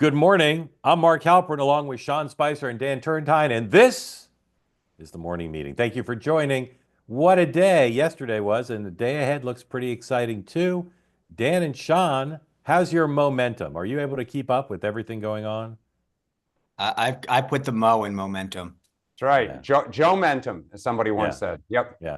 Good morning. I'm Mark Halperin along with Sean Spicer and Dan Turrentine, and this is the morning meeting. Thank you for joining. What a day yesterday was, and the day ahead looks pretty exciting too. Dan and Sean, how's your momentum? Are you able to keep up with everything going on? I put the mo in momentum. That's right. Yeah. Joe Mentum, as somebody once Yeah. said. Yep. Yeah.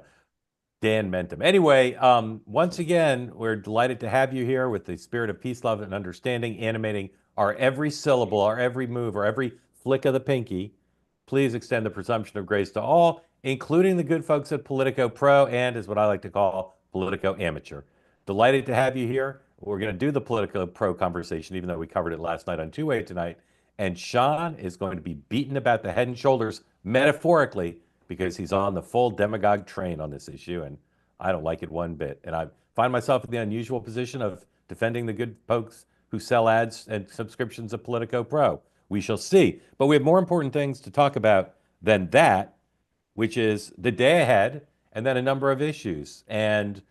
Dan Mentum. Anyway, once again, we're delighted to have you here with the spirit of peace, love, and understanding animating our every syllable, our every move, our every flick of the pinky. Please extend the presumption of grace to all, including the good folks at Politico Pro and, as what I like to call, Politico Amateur. Delighted to have you here. We're going to do the Politico Pro conversation, even though we covered it last night on Two-Way tonight. And Sean is going to be beaten about the head and shoulders, metaphorically, because he's on the full demagogue train on this issue, and I don't like it one bit. And I find myself in the unusual position of defending the good folks who sell ads and subscriptions of Politico Pro. We shall see. But we have more important things to talk about than that, which is the day ahead and then a number of issues. And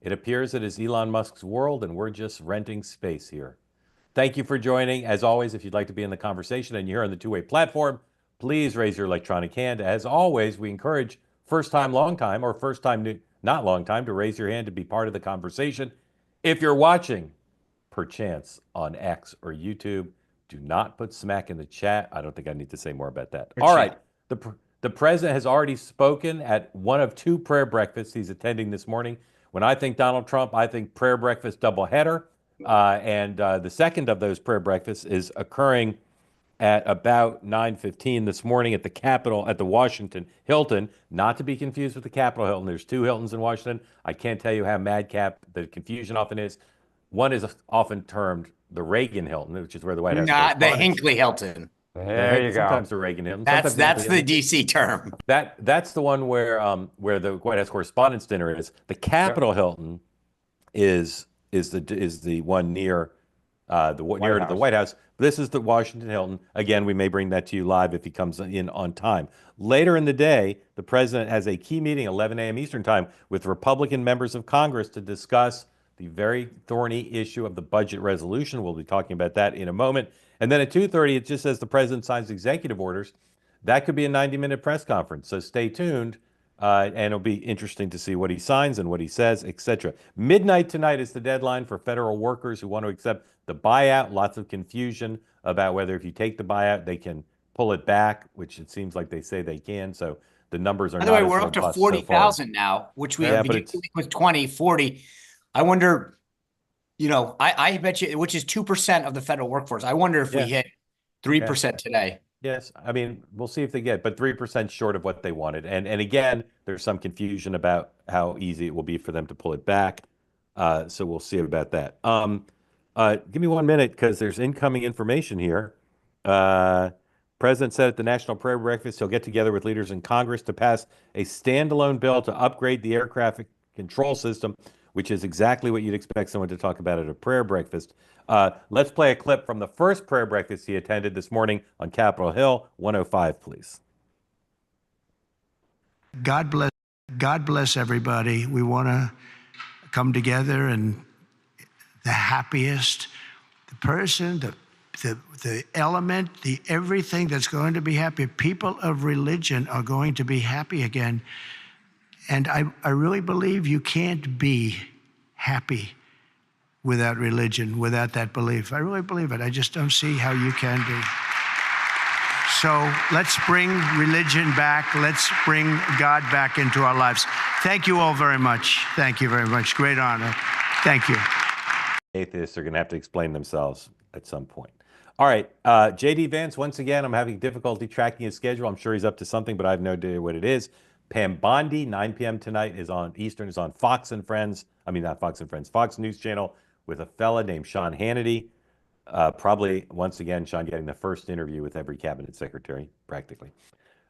it appears it is Elon Musk's world, and we're just renting space here. Thank you for joining. As always, if you'd like to be in the conversation and you're here on the Two-Way platform, please raise your electronic hand. As always, we encourage first time, long time, or first time, not long time, to raise your hand to be part of the conversation. If you're watching, perchance, on X or YouTube, do not put smack in the chat. I don't think I need to say more about that. All right. The president has already spoken at one of two prayer breakfasts he's attending this morning. When I think Donald Trump, I think prayer breakfast doubleheader. And the second of those prayer breakfasts is occurring at about 9:15 this morning at the Capitol, at the Washington Hilton, not to be confused with the Capitol Hilton. There's two Hiltons in Washington. I can't tell you how madcap the confusion often is. One is often termed the Reagan Hilton, which is where the White House Not the correspondents- Hinckley Hilton. There you go. Sometimes the Reagan Hilton. That's sometimes the DC term. That's the one where the White House Correspondents' Dinner is. The Capitol Hilton is the one near near to the White House. This is the Washington Hilton. Again, we may bring that to you live if he comes in on time. Later in the day, the president has a key meeting, 11 a.m. Eastern time, with Republican members of Congress to discuss the very thorny issue of the budget resolution. We'll be talking about that in a moment. And then at 2:30, it just says the president signs executive orders. That could be a 90-minute press conference. So stay tuned. And it'll be interesting to see what he signs and what he says, etc. Midnight tonight is the deadline for federal workers who want to accept the buyout. Lots of confusion about whether if you take the buyout, they can pull it back, which it seems like they say they can. So the numbers are By the not way, as we're up to robust 40,000 now, which we Yeah, have but been with 20, 40. I wonder, I bet you, which is 2% of the federal workforce. I wonder if we hit 3% today. Yes, I mean, we'll see if they get, but 3% short of what they wanted. And again, there's some confusion about how easy it will be for them to pull it back. So we'll see about that. Give me 1 minute because there's incoming information here. President said at the National Prayer Breakfast he'll get together with leaders in Congress to pass a standalone bill to upgrade the air traffic control system, which is exactly what you'd expect someone to talk about at a prayer breakfast. Let's play a clip from the first prayer breakfast he attended this morning on Capitol Hill. 105, please. God bless everybody. We want to come together, and the happiest, the person, the element, the everything that's going to be happy. People of religion are going to be happy again. And I really believe you can't be happy without religion, without that belief. I really believe it. I just don't see how you can be. So let's bring religion back. Let's bring God back into our lives. Thank you all very much. Thank you very much. Great honor. Thank you. Atheists are going to have to explain themselves at some point. All right, J.D. Vance, once again, I'm having difficulty tracking his schedule. I'm sure he's up to something, but I have no idea what it is. Pam Bondi, 9 p.m. tonight is on Eastern, is on Fox and Friends. I mean, not Fox and Friends, Fox News Channel with a fella named Sean Hannity. Probably, once again, Sean getting the first interview with every cabinet secretary, practically.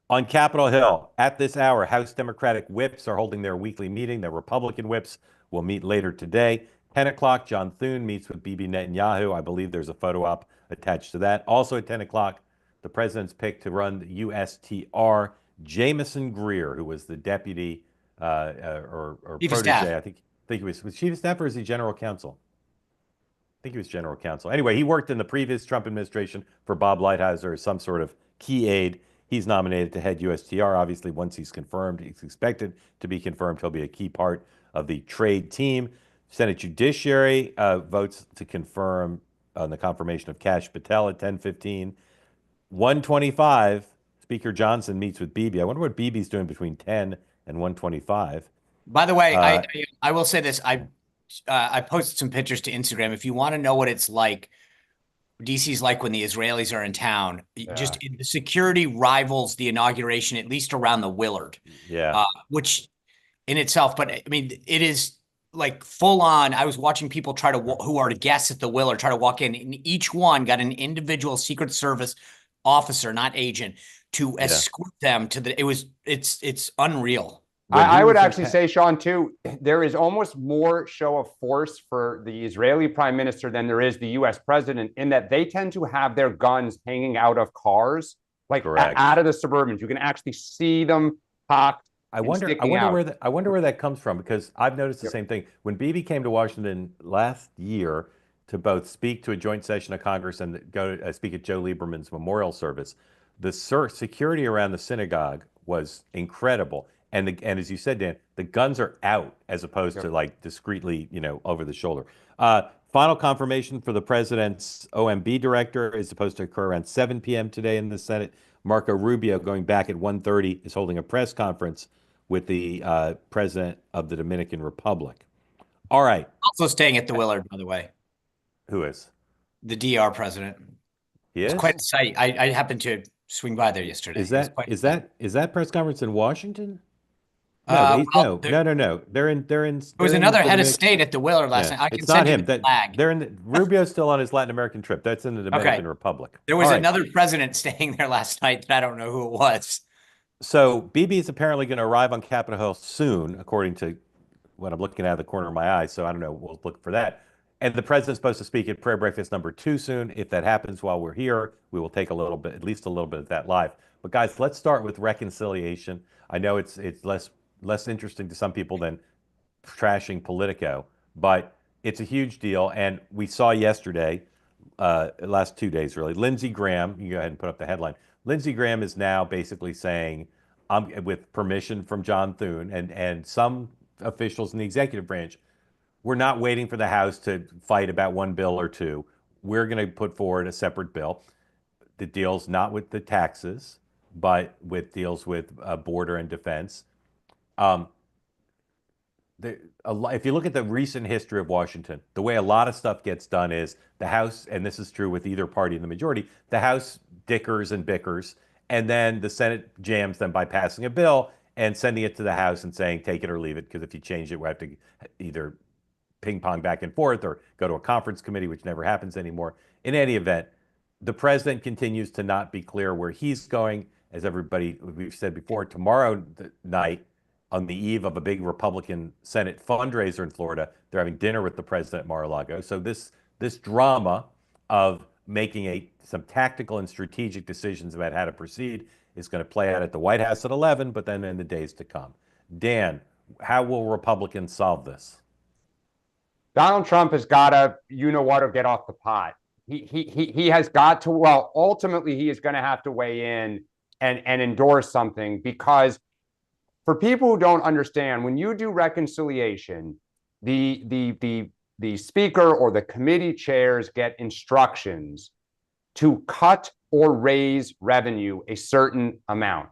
On Capitol Hill, at this hour, House Democratic whips are holding their weekly meeting. The Republican whips will meet later today. 10 o'clock, John Thune meets with Bibi Netanyahu. I believe there's a photo op attached to that. Also at 10 o'clock, the president's pick to run the USTR, Jamison Greer, who was the deputy or Chief of protege. Staff. I think he was chief of staff, or is he general counsel? think he was general counsel. Anyway, he worked in the previous Trump administration for Bob Lighthizer as some sort of key aide. He's nominated to head USTR. Obviously, once he's confirmed, he's expected to be confirmed, he'll be a key part of the trade team. Senate Judiciary votes to confirm on the confirmation of Kash Patel at 10:15. 1:25, Speaker Johnson meets with Bibi. I wonder what Bibi's doing between 10 and 1:25. By the way, I will say this. I posted some pictures to Instagram. If you want to know what it's like, DC's like when the Israelis are in town. Just the security rivals the inauguration, at least around the Willard. Yeah. Which in itself, but I mean, it is like full on. I was watching people try to, who are guests at the Willard, try to walk in, and each one got an individual Secret Service officer, not agent, to escort them to the, it's unreal. I would actually say, Sean, too, there is almost more show of force for the Israeli prime minister than there is the U.S. president, in that they tend to have their guns hanging out of cars, like out of the Suburbans. You can actually see them cocked. I wonder where that comes from, because I've noticed the same thing. When Bibi came to Washington last year to both speak to a joint session of Congress and go to speak at Joe Lieberman's memorial service, the security around the synagogue was incredible. And as you said, Dan, the guns are out as opposed to like discreetly, over the shoulder. Final confirmation for the president's OMB director is supposed to occur around 7 p.m. today in the Senate. Marco Rubio, going back at 1:30, is holding a press conference with the president of the Dominican Republic. All right. Also staying at the Willard, by the way. Who is? The DR president. He is? It's quite the sight. I happened to swing by there yesterday. Is that press conference in Washington? No, no. They're in. There was another head of state at the Willard last night. I can send you the flag. They're in. Rubio's still on his Latin American trip. That's in the Dominican Republic. There was another president staying there last night that I don't know who it was. So Bibi is apparently going to arrive on Capitol Hill soon, according to what I'm looking at of the corner of my eye. So I don't know. We'll look for that. And the president's supposed to speak at prayer breakfast number 2 soon. If that happens while we're here, we will take at least a little bit of that live. But guys, let's start with reconciliation. I know it's less interesting to some people than trashing Politico, but it's a huge deal. And we saw yesterday, last 2 days really, Lindsey Graham, you go ahead and put up the headline. Lindsey Graham is now basically saying, with permission from John Thune and some officials in the executive branch, we're not waiting for the House to fight about one bill or two. We're going to put forward a separate bill that deals not with the taxes, but deals with border and defense. If you look at the recent history of Washington, the way a lot of stuff gets done is the House, and this is true with either party in the majority, the House dickers and bickers, and then the Senate jams them by passing a bill and sending it to the House and saying, take it or leave it, because if you change it, we have to either ping pong back and forth or go to a conference committee, which never happens anymore. In any event, the president continues to not be clear where he's going. As we've said before, tomorrow night, on the eve of a big Republican Senate fundraiser in Florida, they're having dinner with the president at Mar-a-Lago. So this drama of making some tactical and strategic decisions about how to proceed is going to play out at the White House at 11, but then in the days to come. Dan, how will Republicans solve this? Donald Trump has got to, get off the pot. He has got to, ultimately he is going to have to weigh in and endorse something, because for people who don't understand, when you do reconciliation, the speaker or the committee chairs get instructions to cut or raise revenue a certain amount.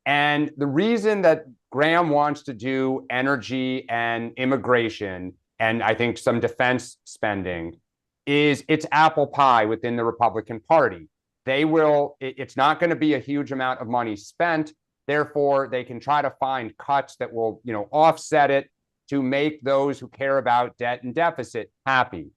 And the reason that Graham wants to do energy and immigration, and I think some defense spending, is it's apple pie within the Republican Party. It's not going to be a huge amount of money spent. Therefore, they can try to find cuts that will, offset it to make those who care about debt and deficit happy.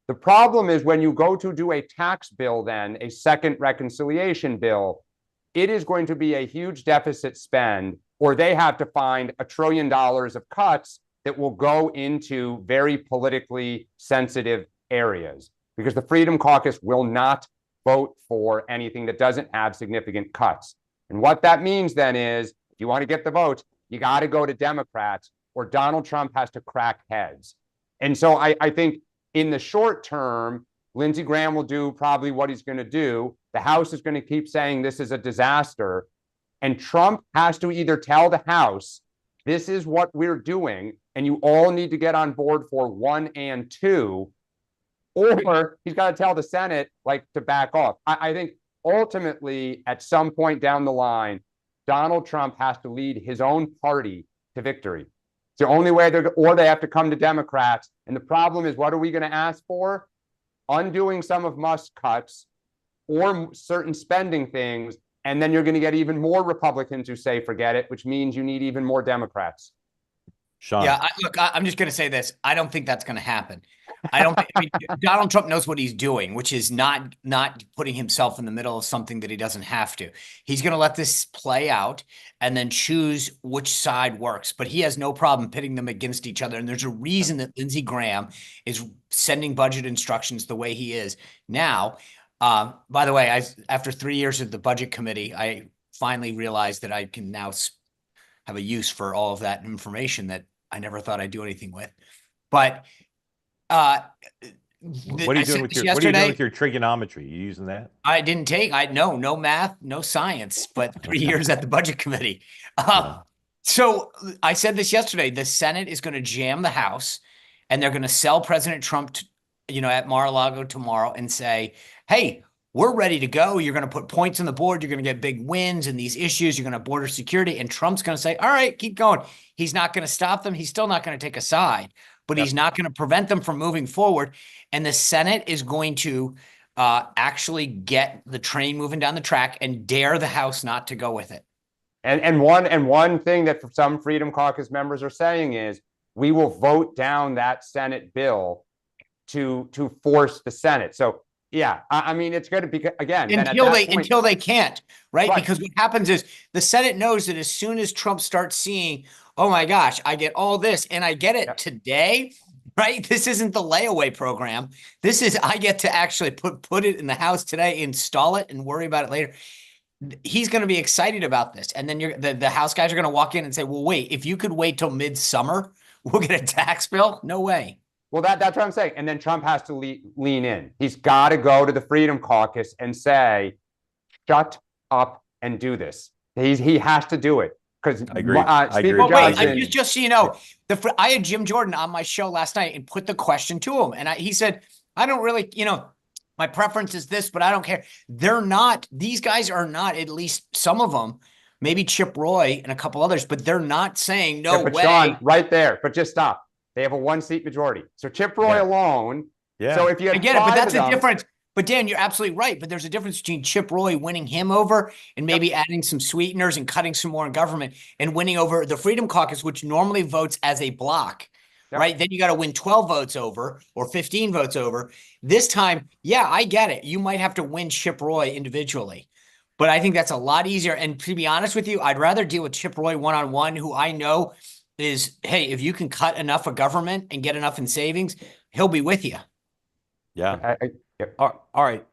The problem is when you go to do a tax bill, then a second reconciliation bill, it is going to be a huge deficit spend, or they have to find $1 trillion of cuts that will go into very politically sensitive areas, because the Freedom Caucus will not vote for anything that doesn't have significant cuts. And what that means then is, if you want to get the votes, you got to go to Democrats, or Donald Trump has to crack heads. And so I think in the short term, Lindsey Graham will do probably what he's going to do. The House is going to keep saying this is a disaster. And Trump has to either tell the House, this is what we're doing, and you all need to get on board for 1 and 2, or he's got to tell the Senate like to back off. I think ultimately, at some point down the line, Donald Trump has to lead his own party to victory. It's the only way or they have to come to Democrats. And the problem is, what are we going to ask for? Undoing some of Musk's cuts or certain spending things. And then you're going to get even more Republicans who say, forget it, which means you need even more Democrats. Sean. Yeah, I'm just going to say this. I don't think that's going to happen. I don't think Donald Trump knows what he's doing, which is not putting himself in the middle of something that he doesn't have to. He's going to let this play out and then choose which side works. But he has no problem pitting them against each other. And there's a reason that Lindsey Graham is sending budget instructions the way he is now. By the way, after 3 years of the budget committee, I finally realized that I can now have a use for all of that information that I never thought I'd do anything with. But what are you doing with your trigonometry? You using that? I didn't take. No math, no science, but 3 years at the budget committee. So I said this yesterday. The Senate is going to jam the House, and they're going to sell President Trump, at Mar-a-Lago tomorrow, and say, "Hey, we're ready to go. You're going to put points on the board. You're going to get big wins in these issues. You're going to have border security." And Trump's going to say, "All right, keep going." He's not going to stop them. He's still not going to take a side, but he's not going to prevent them from moving forward. And the Senate is going to actually get the train moving down the track and dare the House not to go with it. And one thing that some Freedom Caucus members are saying is, we will vote down that Senate bill to force the Senate. So yeah, I mean, it's going to be, again, until they can't, right? Because what happens is the Senate knows that as soon as Trump starts seeing, oh my gosh, I get all this and I get it today, right? This isn't the layaway program. This is, I get to actually put it in the House today, install it, and worry about it later. He's going to be excited about this. And then the House guys are going to walk in and say, well, wait, if you could wait till midsummer, we'll get a tax bill? No way. Well, that's what I'm saying. And then Trump has to lean in. He's got to go to the Freedom Caucus and say, shut up and do this. He has to do it. Because I agree. Just so you know, I had Jim Jordan on my show last night and put the question to him. And he said, I don't really, my preference is this, but I don't care. These guys are not, at least some of them, maybe Chip Roy and a couple others, but they're not saying no way. Sean, right there, but just stop. They have a 1-seat majority. So Chip Roy alone. Yeah. So if you had I get it, but that's a difference. But Dan, you're absolutely right. But there's a difference between Chip Roy winning him over and maybe adding some sweeteners and cutting some more in government and winning over the Freedom Caucus, which normally votes as a block, right? Then you got to win 12 votes over or 15 votes over. This time, yeah, I get it. You might have to win Chip Roy individually. But I think that's a lot easier. And to be honest with you, I'd rather deal with Chip Roy one-on-one, who I know is, hey, if you can cut enough of government and get enough in savings, he'll be with you. Yeah. All right.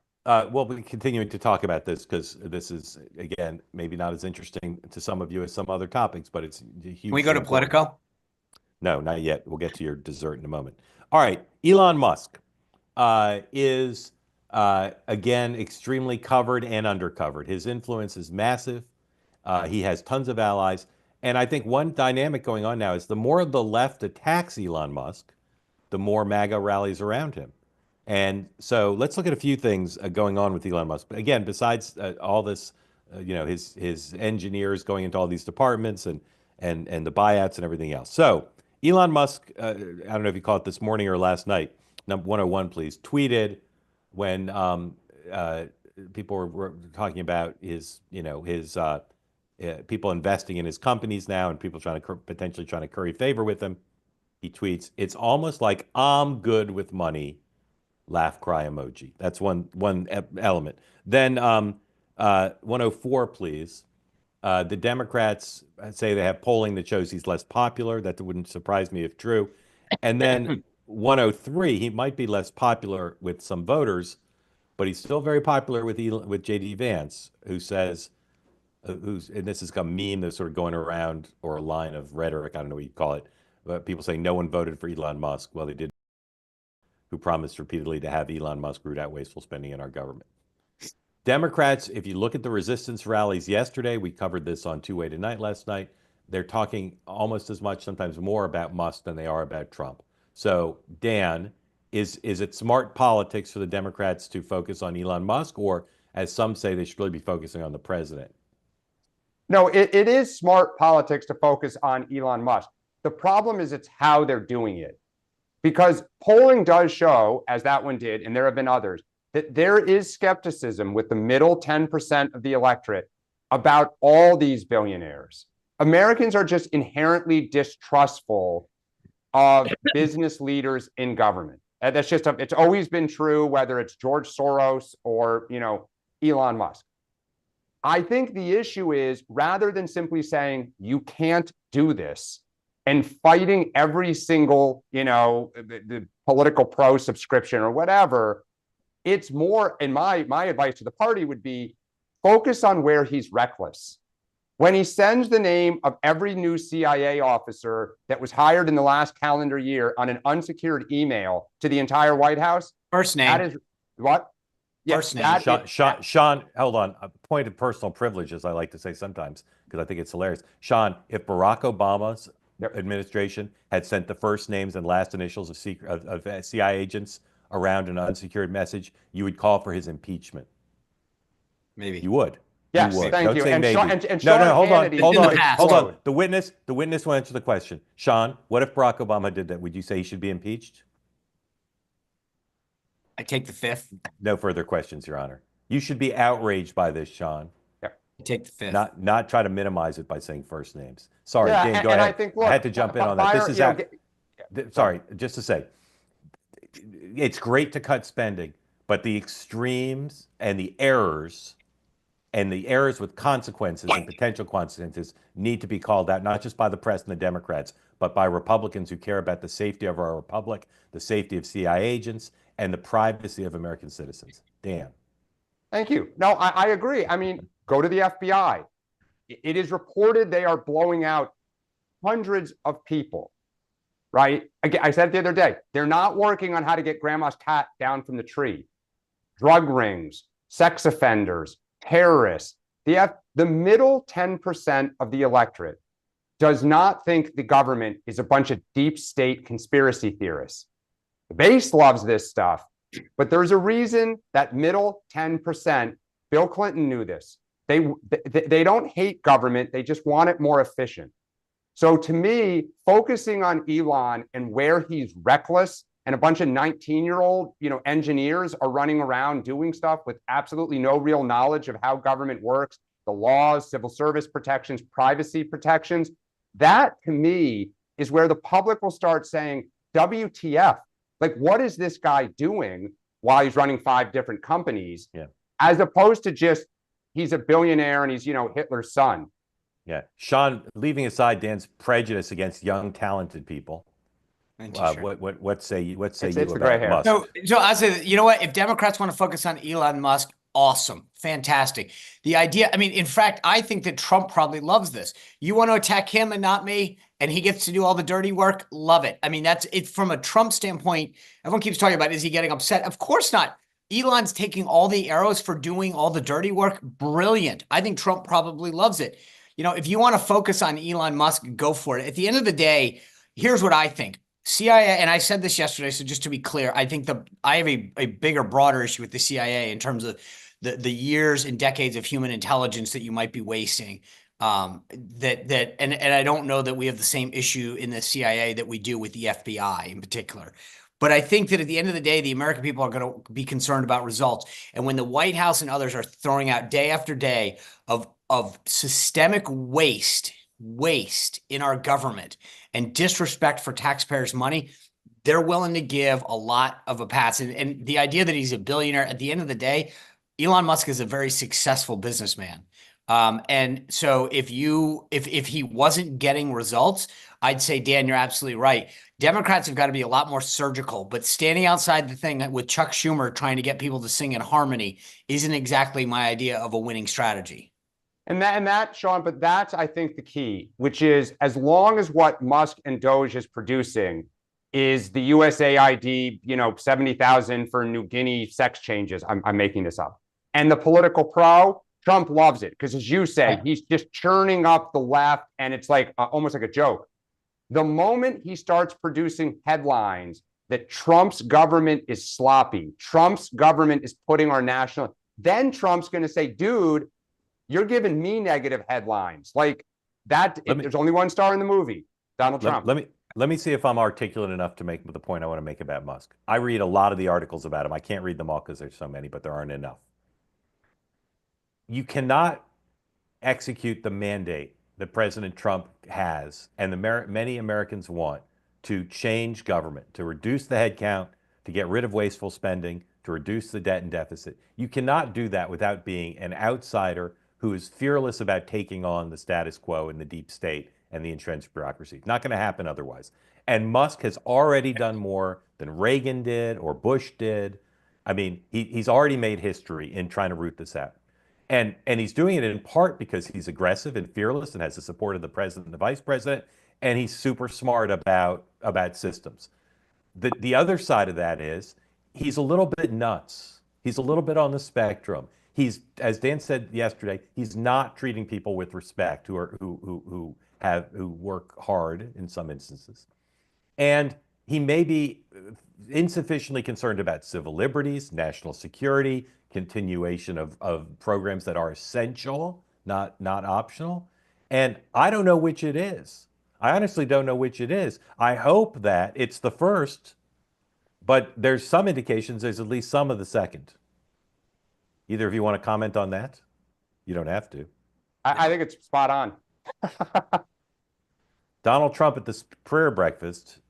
We'll be continuing to talk about this because this is, again, maybe not as interesting to some of you as some other topics, but it's huge. Can we go to Politico? No, not yet. We'll get to your dessert in a moment. All right. Elon Musk is, again, extremely covered and undercovered. His influence is massive. He has tons of allies. And I think one dynamic going on now is the more the left attacks Elon Musk, the more MAGA rallies around him. And so let's look at a few things going on with Elon Musk. But again, besides all this, his engineers going into all these departments and the buyouts and everything else. So Elon Musk, I don't know if you caught it this morning or last night, number 101, please, tweeted when people were talking about his people investing in his companies now and people potentially trying to curry favor with him. He tweets, "It's almost like I'm good with money." Laugh cry emoji. That's one element. Then 104, please. The Democrats say they have polling that shows he's less popular. That wouldn't surprise me if true. And then 103, he might be less popular with some voters, but he's still very popular with J.D. Vance, who says, and this has become a meme that's sort of going around, or a line of rhetoric, I don't know what you call it, but people saying no one voted for Elon Musk. Well, they did. who promised repeatedly to have Elon Musk root out wasteful spending in our government. Democrats, if you look at the resistance rallies yesterday, we covered this on Two-Way Tonight last night, they're talking almost as much, sometimes more, about Musk than they are about Trump. So, Dan, is it smart politics for the Democrats to focus on Elon Musk, or, as some say, they should really be focusing on the president? No, it is smart politics to focus on Elon Musk. The problem is it's how they're doing it. Because polling does show, as that one did, and there have been others, that there is skepticism with the middle 10% of the electorate about all these billionaires. Americans are just inherently distrustful of business leaders in government. And that's just, it's always been true, whether it's George Soros or, Elon Musk. I think the issue is, rather than simply saying you can't do this and fighting every single, the Political Pro subscription or whatever, it's more, and my advice to the party would be, focus on where he's reckless. When he sends the name of every new CIA officer that was hired in the last calendar year on an unsecured email to the entire White House. First name. That is what? First name. Sean, hold on. A point of personal privilege, as I like to say sometimes, because I think it's hilarious. Sean, if Barack Obama's administration had sent the first names and last initials of CIA agents around an unsecured message, you would call for his impeachment. Maybe. You would. Yes, you would. thank Don't you. say And maybe. Sean Hold Hannity- on. The witness will answer the question. Sean, what if Barack Obama did that? Would you say he should be impeached? I take the fifth. No further questions, Your Honor. You should be outraged by this, Sean. I take the fifth. Not try to minimize it by saying first names. Sorry, Yeah, Dan, go and ahead. I think, look, I had to jump in on that. This is Byron, sorry, just to say, it's great to cut spending, but the extremes and the errors with consequences and potential consequences need to be called out, not just by the press and the Democrats, but by Republicans who care about the safety of our republic, the safety of CIA agents, and the privacy of American citizens. Dan. Thank you. No, I agree. I mean, go to the FBI. It is reported they are blowing out hundreds of people, right? Again, I said the other day, they're not working on how to get grandma's cat down from the tree. Drug rings, sex offenders, terrorists. The middle 10% of the electorate does not think the government is a bunch of deep state conspiracy theorists. The base loves this stuff, but there's a reason that middle 10%, Bill Clinton knew this. They don't hate government, they just want it more efficient. So to me, focusing on Elon and where he's reckless and a bunch of 19-year-old, engineers are running around doing stuff with absolutely no real knowledge of how government works, the laws, civil service protections, privacy protections, that to me is where the public will start saying, WTF? Like, what is this guy doing while he's running 5 different companies? Yeah. As opposed to just, he's a billionaire and he's, Hitler's son. Yeah. Sean, leaving aside Dan's prejudice against young, talented people, what say you about Musk? So I say, you know what? If Democrats want to focus on Elon Musk, awesome, fantastic. The idea, I mean, in fact, I think that Trump probably loves this. You want to attack him and not me, and he gets to do all the dirty work. Love it. I mean, that's it from a Trump standpoint. Everyone keeps talking about, is he getting upset? Of course not. Elon's taking all the arrows for doing all the dirty work. Brilliant. I think Trump probably loves it. If you want to focus on Elon Musk, go for it. At the end of the day, here's what I think. CIA, and I said this yesterday, so just to be clear, I think I have a bigger, broader issue with the CIA in terms of the years and decades of human intelligence that you might be wasting. And I don't know that we have the same issue in the CIA that we do with the FBI in particular. But I think that at the end of the day, the American people are going to be concerned about results. And when the White House and others are throwing out day after day of systemic waste in our government and disrespect for taxpayers' money, they're willing to give a lot of a pass. And the idea that he's a billionaire, at the end of the day, Elon Musk is a very successful businessman. And so if he wasn't getting results, I'd say, Dan, you're absolutely right. Democrats have got to be a lot more surgical, but standing outside the thing with Chuck Schumer trying to get people to sing in harmony isn't exactly my idea of a winning strategy. And that, Sean, but that's, I think, the key, which is, as long as what Musk and Doge is producing is the USAID, 70,000 for New Guinea sex changes. I'm making this up. And the political pro, Trump loves it because, as you say, he's just churning up the left, and it's like almost like a joke. The moment he starts producing headlines that Trump's government is sloppy, Trump's government is putting our national, then Trump's going to say, dude, you're giving me negative headlines. Like that, there's only one star in the movie, Donald Trump. Let me see if I'm articulate enough to make the point I want to make about Musk. I read a lot of the articles about him. I can't read them all because there's so many, but there aren't enough. You cannot execute the mandate that President Trump has and many Americans want to change government, to reduce the headcount, to get rid of wasteful spending, to reduce the debt and deficit. You cannot do that without being an outsider who is fearless about taking on the status quo in the deep state and the entrenched bureaucracy. It's not going to happen otherwise. And Musk has already done more than Reagan did or Bush did. I mean, he's already made history in trying to root this out. And he's doing it in part because he's aggressive and fearless and has the support of the president and the vice president, and he's super smart about systems. The other side of that is he's a little bit nuts. He's a little bit on the spectrum. He's, as Dan said yesterday, he's not treating people with respect who work hard in some instances. And he may be insufficiently concerned about civil liberties, national security, continuation of programs that are essential, not optional. And I don't know which it is. I honestly don't know which it is. I hope that it's the first, but there's some indications there's at least some of the second. Either of you want to comment on that? You don't have to. I think it's spot on. Donald Trump at this prayer breakfast,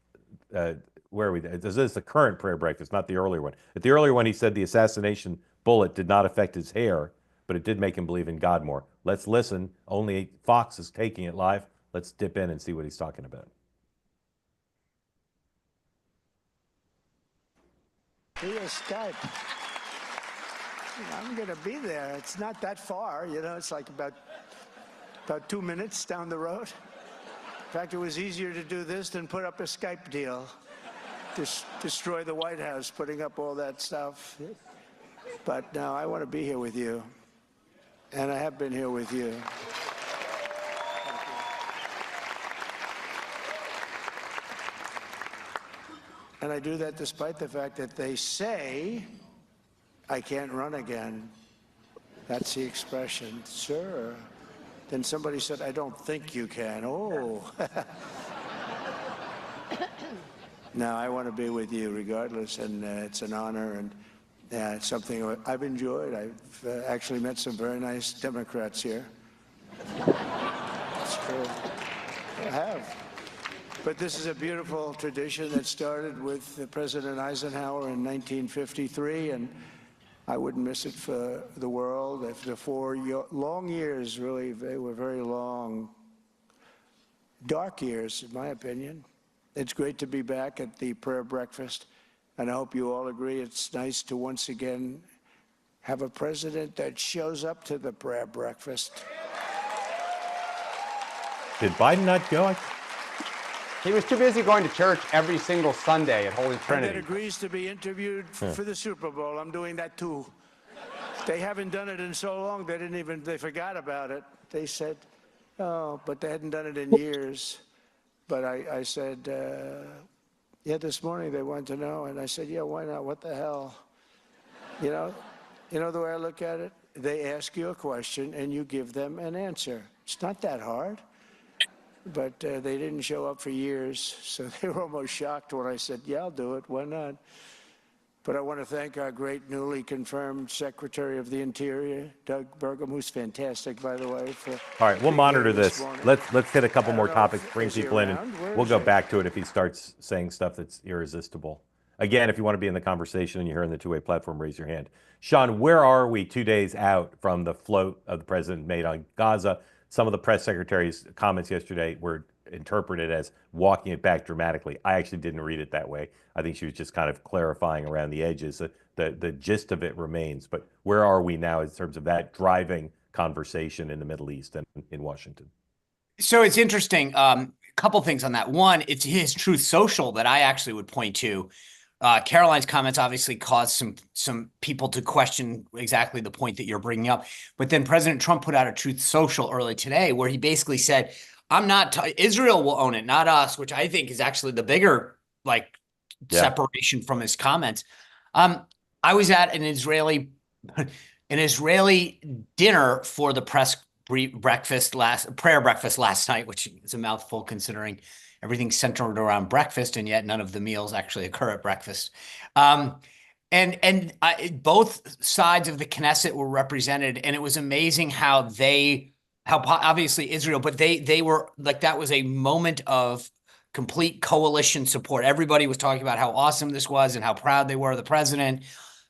where are we? This is the current prayer breakfast, not the earlier one. At the earlier one, he said the assassination bullet did not affect his hair, but it did make him believe in God more. Let's listen. Only Fox is taking it live. Let's dip in and see what he's talking about. Via Skype. I'm going to be there. It's not that far, it's like about 2 minutes down the road. In fact, it was easier to do this than put up a Skype deal. Destroy the White House, putting up all that stuff. But now I want to be here with you. And I have been here with you. And I do that despite the fact that they say I can't run again. That's the expression. Sure. Then somebody said, I don't think you can. Oh. No, I want to be with you regardless, and it's an honor, and it's something I've enjoyed. I've actually met some very nice Democrats here. It's true. I have. But this is a beautiful tradition that started with President Eisenhower in 1953, and I wouldn't miss it for the world. After 4 long years, really, they were very long, dark years, in my opinion. It's great to be back at the prayer breakfast, and I hope you all agree it's nice to once again have a president that shows up to the prayer breakfast. Did Biden not go? He was too busy going to church every single Sunday at Holy Trinity. And that agrees to be interviewed for the Super Bowl. I'm doing that too. They haven't done it in so long, they forgot about it. They said, oh, but they hadn't done it in years. But I said, yeah, this morning they wanted to know. And I said, yeah, why not? What the hell? You know the way I look at it? They ask you a question and you give them an answer. It's not that hard. But they didn't show up for years, so they were almost shocked when I said, yeah, I'll do it. Why not? But I want to thank our great newly confirmed Secretary of the Interior, Doug Burgum, who's fantastic, by the way. All right, we'll monitor this. Let's hit a couple more topics, bring people in, and we'll go back to it if he starts saying stuff that's irresistible. Again, if you want to be in the conversation and you're here on the two-way platform, raise your hand. Sean, where are we 2 days out from the float of the president made on Gaza? Some of the press secretary's comments yesterday were interpreted as walking it back dramatically. I actually didn't read it that way. I think she was just kind of clarifying around the edges. The gist of it remains. But where are we now in terms of that driving conversation in the Middle East and in Washington? So it's interesting. couple things on that. One, it's his Truth Social that I actually would point to. Caroline's comments obviously caused some people to question exactly the point that you're bringing up. But then President Trump put out a Truth Social early today where he basically said, Israel will own it, not us, which I think is actually the bigger separation from his comments. I was at an Israeli dinner for the prayer breakfast last night, which is a mouthful considering everything's centered around breakfast, and yet none of the meals actually occur at breakfast. Both sides of the Knesset were represented, and it was amazing how obviously Israel, but they were like, that was a moment of complete coalition support. Everybody was talking about how awesome this was and how proud they were of the president.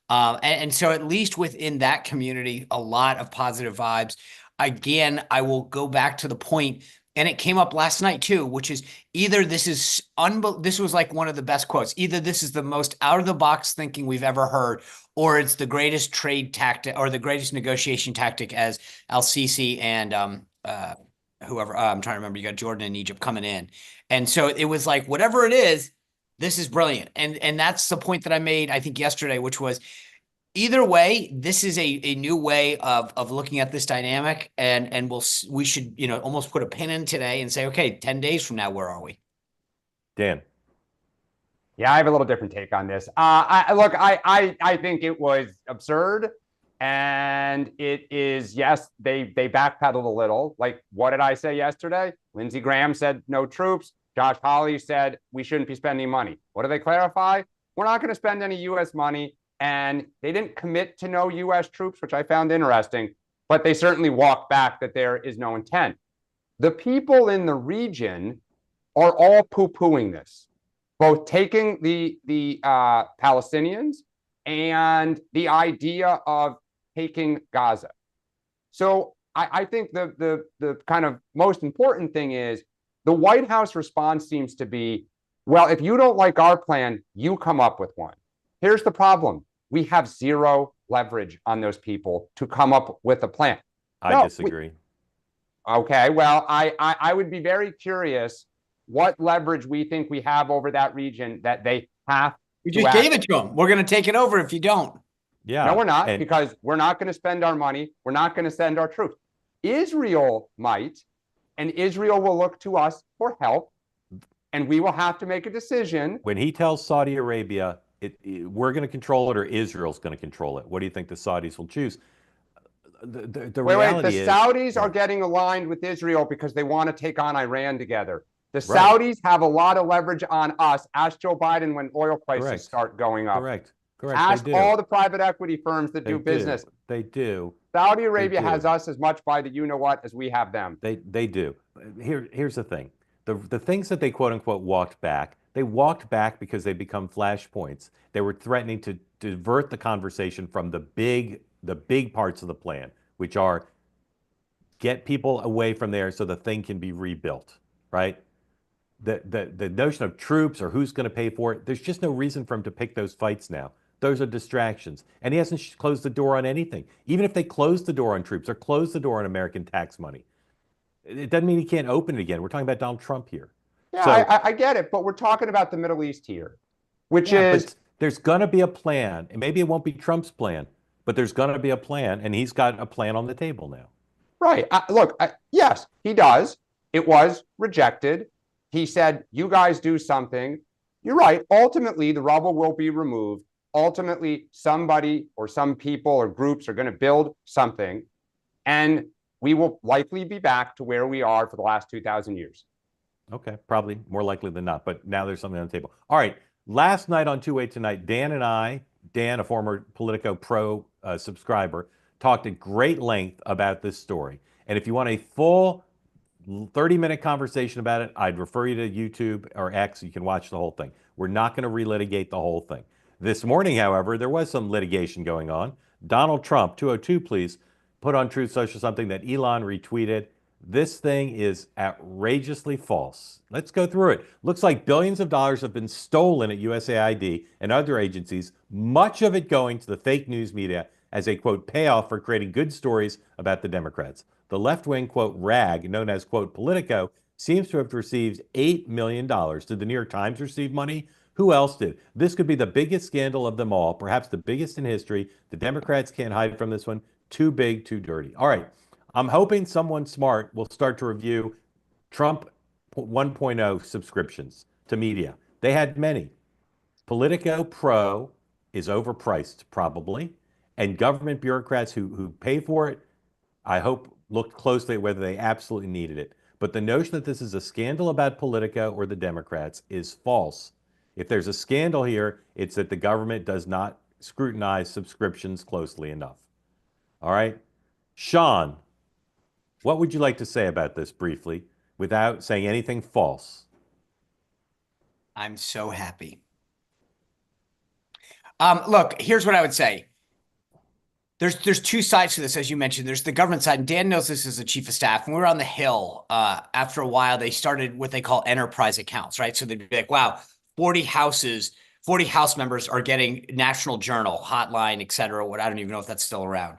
And so at least within that community, a lot of positive vibes. Again, I will go back to the point, and it came up last night too, which is either this was like one of the best quotes. Either this is the most out of the box thinking we've ever heard, or it's the greatest trade tactic or the greatest negotiation tactic, as Al-Sisi and whoever, I'm trying to remember, you got Jordan and Egypt coming in. And so it was like, whatever it is, this is brilliant. And that's the point that I made, I think, yesterday, which was either way, this is a new way of looking at this dynamic. And we should, almost put a pin in today and say, okay, 10 days from now, where are we? Dan. Yeah, I have a little different take on this. I think it was absurd. And it is, yes, they backpedaled a little. Like, what did I say yesterday? Lindsey Graham said no troops. Josh Hawley said we shouldn't be spending money. What do they clarify? We're not going to spend any U.S. money. And they didn't commit to no U.S. troops, which I found interesting, but they certainly walked back that there is no intent. The people in the region are all poo-pooing this, both taking the Palestinians and the idea of taking Gaza. So I think the kind of most important thing is the White House response seems to be, well, if you don't like our plan, you come up with one. Here's the problem. We have zero leverage on those people to come up with a plan. I disagree. Okay, well, I would be very curious what leverage we think we have over that region that they have. We just gave it to them. We're going to take it over if you don't. Yeah. No, we're not, because we're not going to spend our money. We're not going to send our troops. Israel might, and Israel will look to us for help, and we will have to make a decision. When he tells Saudi Arabia, we're going to control it or Israel's going to control it, what do you think the Saudis will choose? The reality is, Saudis are getting aligned with Israel because they want to take on Iran together. The Saudis have a lot of leverage on us. Ask Joe Biden when oil prices start going up. Correct. Ask all the private equity firms that do business. They do. Saudi Arabia has us as much by the you-know-what as we have them. They do. Here's the thing. The things that they quote-unquote walked back, they walked back because they become flashpoints. They were threatening to divert the conversation from the big parts of the plan, which are get people away from there so the thing can be rebuilt, right? The notion of troops or who's going to pay for it, there's just no reason for him to pick those fights now. Those are distractions. And he hasn't closed the door on anything. Even if they close the door on troops or close the door on American tax money, it doesn't mean he can't open it again. We're talking about Donald Trump here. Yeah, so, I get it, but we're talking about the Middle East here, which is... There's going to be a plan, and maybe it won't be Trump's plan, but there's going to be a plan, and he's got a plan on the table now. Right. Yes, he does. It was rejected. He said, you guys do something. You're right. Ultimately, the rubble will be removed. Ultimately, somebody or some people or groups are going to build something, and we will likely be back to where we are for the last 2,000 years. Okay, probably more likely than not, but now there's something on the table. All right, last night on 2-8 Tonight, Dan and I, Dan, a former Politico Pro subscriber, talked at great length about this story. And if you want a full 30-minute conversation about it, I'd refer you to YouTube or X. You can watch the whole thing. We're not going to relitigate the whole thing. This morning, however, there was some litigation going on. Donald Trump, 202 please, put on Truth Social something that Elon retweeted. This thing is outrageously false. Let's go through it. Looks like billions of dollars have been stolen at USAID and other agencies, much of it going to the fake news media as a, quote, payoff for creating good stories about the Democrats. The left-wing, quote, rag, known as, quote, Politico, seems to have received $8 million. Did the New York Times receive money? Who else did? This could be the biggest scandal of them all, perhaps the biggest in history. The Democrats can't hide from this one. Too big, too dirty. All right. I'm hoping someone smart will start to review Trump 1.0 subscriptions to media. They had many. Politico Pro is overpriced, probably, and government bureaucrats who pay for it, I hope, looked closely at whether they absolutely needed it. But the notion that this is a scandal about Politico or the Democrats is false. If there's a scandal here, it's that the government does not scrutinize subscriptions closely enough. All right. Sean, what would you like to say about this briefly without saying anything false? I'm so happy. Look, here's what I would say. There's two sides to this, as you mentioned. There's the government side, and Dan knows this as the chief of staff. When we were on the Hill, after a while, they started what they call enterprise accounts, right? So they'd be like, wow, 40 houses, 40 House members are getting National Journal, Hotline, et cetera. What, I don't even know if that's still around.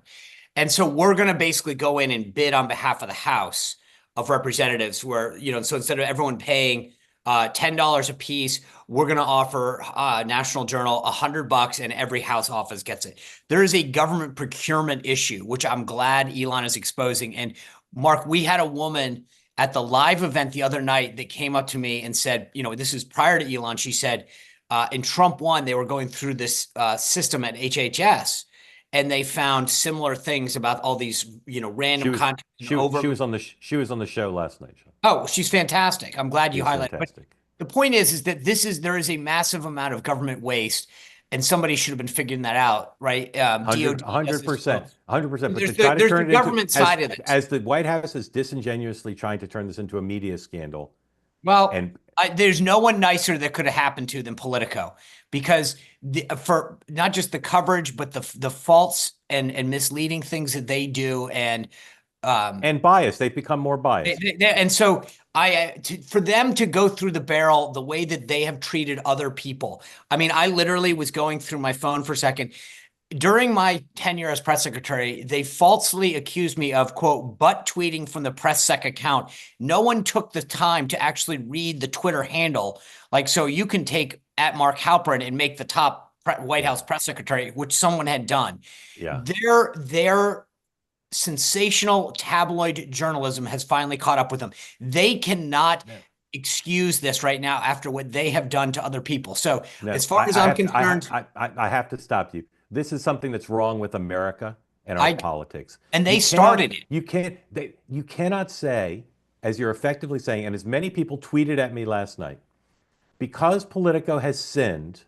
And so we're going to basically go in and bid on behalf of the House of Representatives where, you know, so instead of everyone paying $10 a piece, we're going to offer National Journal $100 and every House office gets it. There is a government procurement issue, which I'm glad Elon is exposing. And Mark, we had a woman at the live event the other night that came up to me and said, you know, this is prior to Elon. She said, in Trump 1, they were going through this system at HHS. And they found similar things about all these, you know, random content. She was on the show last night. Oh, she's fantastic. I'm glad you highlighted. But Fantastic. the point is that there is a massive amount of government waste, and somebody should have been figuring that out, right? 100%, 100%. But There's the government side of it. As the White House is disingenuously trying to turn this into a media scandal. Well, and there's no one nicer that could have happened to than Politico, because for not just the coverage, but the false and misleading things that they do, and bias. They've become more biased. And so for them to go through the barrel the way that they have treated other people. I mean, I literally was going through my phone for a second. During my tenure as press secretary, they falsely accused me of, quote, butt tweeting from the press sec account. No one took the time to actually read the Twitter handle. Like, so you can take at Mark Halperin and make the top White House press secretary, which someone had done. Yeah. Their sensational tabloid journalism has finally caught up with them. They cannot excuse this right now after what they have done to other people. So as far as I'm concerned, I have to stop you. This is something that's wrong with America and our politics. And they started it. You cannot say, as you're effectively saying, and as many people tweeted at me last night, because Politico has sinned,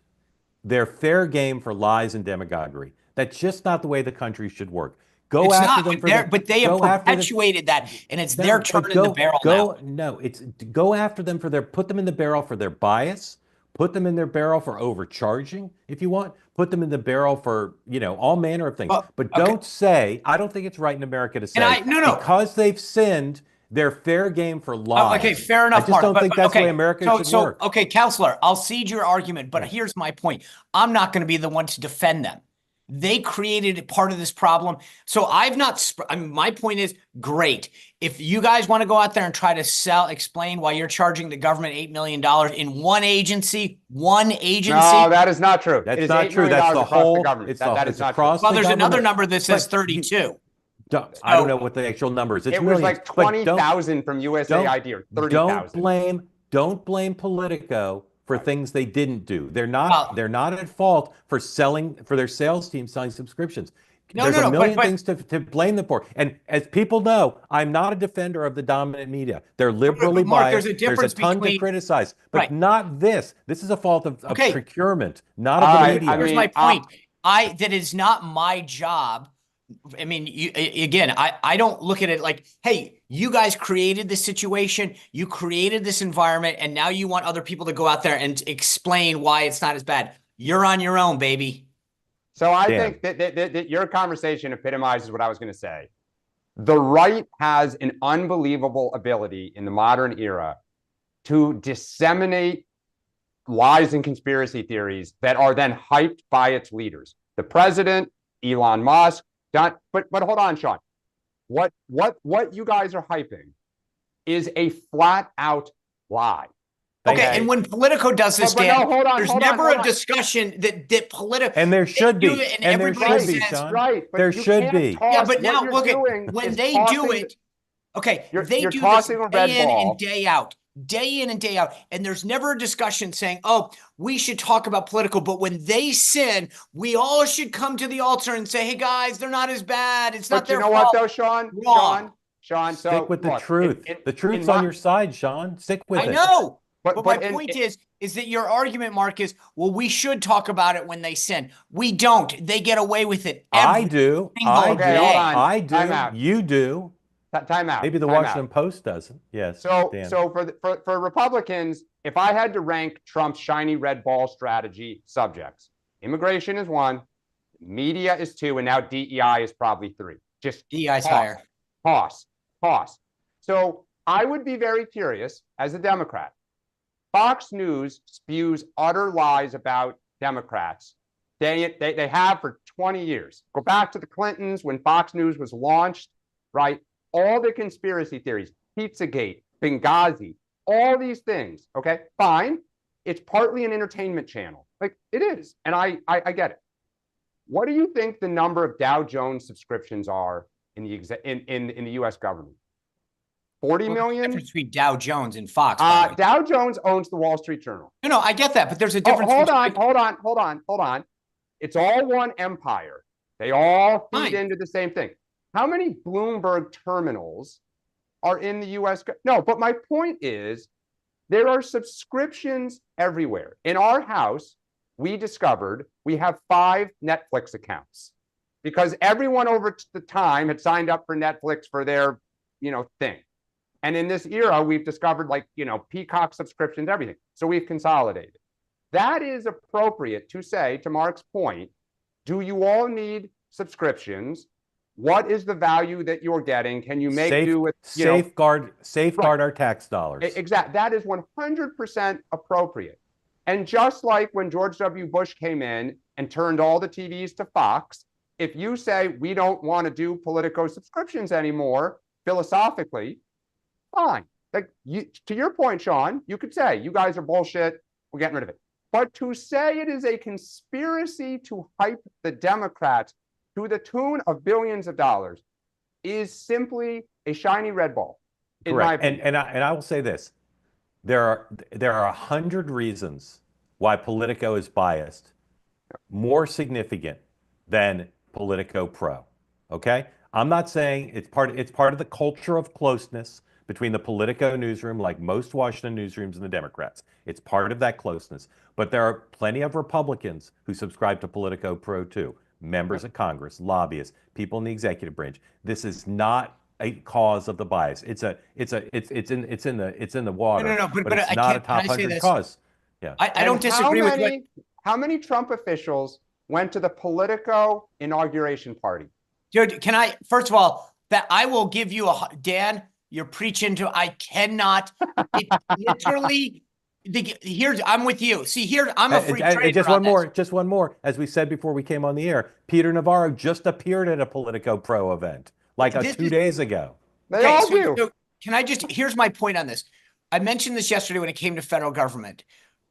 they're fair game for lies and demagoguery. That's just not the way the country should work. Go after them but they have perpetuated that, and it's their turn in the barrel now. No, it's go after them put them in the barrel for their bias, put them in their barrel for overcharging, if you want, put them in the barrel for, you know, all manner of things. But don't say, I don't think it's right in America to say, because they've sinned, they're fair game for lies. Okay, fair enough, I just don't think that's the way America should work. Okay, counselor, I'll cede your argument, but here's my point. I'm not going to be the one to defend them. They created part of this problem. So my point is, great. If you guys want to go out there and try to explain why you're charging the government $8 million in one agency. No, that is not true. That's not true. That's the whole government. That is not true. Well, there's another number that says 32. I don't know what the actual number is. It was like 20,000 from USAID or 30,000. Don't blame Politico for things they didn't do. They're not at fault for their sales team selling subscriptions. There's a million things to blame them for. And as people know, I'm not a defender of the dominant media. They're liberally biased. There's a ton to criticize, but not this. This is a fault of procurement, not of the media. Here's my point. That is not my job. I mean, I don't look at it like, hey, you guys created this situation, you created this environment, and now you want other people to go out there and explain why it's not as bad. You're on your own, baby. So I think that your conversation epitomizes what I was going to say. The right has an unbelievable ability in the modern era to disseminate lies and conspiracy theories that are then hyped by its leaders. The president, Elon Musk. But hold on, Sean. What you guys are hyping is a flat out lie. Thank Okay, you. and when Politico does this, But Dan, no, hold on, there's hold on, never hold a on. discussion that Politico. And there should do be. it and And there everybody should be, says- Sean. Right, but There you should can't be. toss- Yeah, but what now you're look at doing when is they do tossing it. Okay, You're they do this tossing a red day in ball. and day out, day in and day out, and there's never a discussion saying, "Oh, we should talk about Politico." But when they sin, we all should come to the altar and say, "Hey, guys, they're not as bad. It's not But you their know fault." what, though, Sean? Wrong. Sean, so Stick with the look, truth. The truth's on your side, Sean. Stick with I it. know. But my in- point is that your argument, Mark, is, well, we should talk about it when they sin. We don't. They get away with it. I do. I do. Okay, hold on. I Time out. do. You do. Time out. Maybe the time Washington out. Post doesn't. Yes. So, Dan. for Republicans, if I had to rank Trump's shiny red ball strategy subjects, immigration is 1, media is 2, and now DEI is probably 3. Just DEI's higher. Toss. So I would be very curious as a Democrat. Fox News spews utter lies about Democrats. They have for 20 years. Go back to the Clintons when Fox News was launched, right? All the conspiracy theories, Pizzagate, Benghazi, all these things. Okay, fine. It's partly an entertainment channel. Like it is. And I get it. What do you think the number of Dow Jones subscriptions are in the US government? 40 million? Difference between Dow Jones and Fox. Dow Jones owns the Wall Street Journal. No, I get that, but there's a difference. Hold on. It's all one empire. They all feed into the same thing. How many Bloomberg terminals are in the US? No, but my point is there are subscriptions everywhere. In our house, we discovered we have 5 Netflix accounts because everyone over the time had signed up for Netflix for their, thing. And in this era, we've discovered Peacock subscriptions, everything. So we've consolidated. That is appropriate to say, to Mark's point, do you all need subscriptions? What is the value that you're getting? Can you make do with safeguard our tax dollars? Exactly. That is 100% appropriate. And just like when George W. Bush came in and turned all the TVs to Fox, if you say we don't want to do Politico subscriptions anymore, philosophically, fine. To your point, Sean, you could say you guys are bullshit. We're getting rid of it. But to say it is a conspiracy to hype the Democrats to the tune of billions of dollars is simply a shiny red ball. Correct. And I will say this: there are 100 reasons why Politico is biased, more significant than Politico Pro. Okay, I'm not saying it's part of the culture of closeness between the Politico newsroom, like most Washington newsrooms, and the Democrats. It's part of that closeness. But there are plenty of Republicans who subscribe to Politico Pro too. Members of Congress, lobbyists, people in the executive branch. This is not a cause of the bias. It's in the water. No, but it's I not a can't- top can I say 100 this? cause. Yeah. I don't disagree with what. How many Trump officials went to the Politico inauguration party? Dude, can I, first of all, that I will give you Dan, you're preaching to, I cannot, it literally, I'm with you. See, here, I'm a free trader. Just one more. As we said before we came on the air, Peter Navarro just appeared at a Politico Pro event, like 2 days ago. They all do. So can I here's my point on this. I mentioned this yesterday when it came to federal government.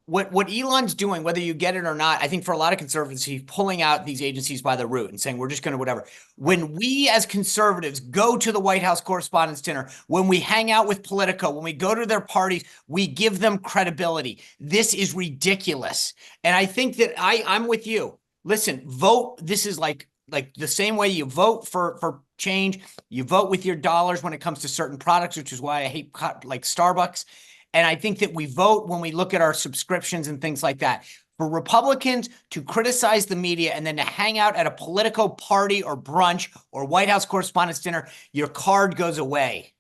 What Elon's doing, whether you get it or not, I think for a lot of conservatives, he's pulling out these agencies by the root and saying, we're just going to whatever. When we as conservatives go to the White House Correspondents' Dinner, when we hang out with Politico, when we go to their parties, we give them credibility. This is ridiculous. And I think that I'm with you. Listen, vote. This is like the same way you vote for change. You vote with your dollars when it comes to certain products, which is why I hate like Starbucks. And I think that we vote when we look at our subscriptions and things like that. For Republicans to criticize the media and then to hang out at a Politico party or brunch or White House Correspondents' Dinner, your card goes away.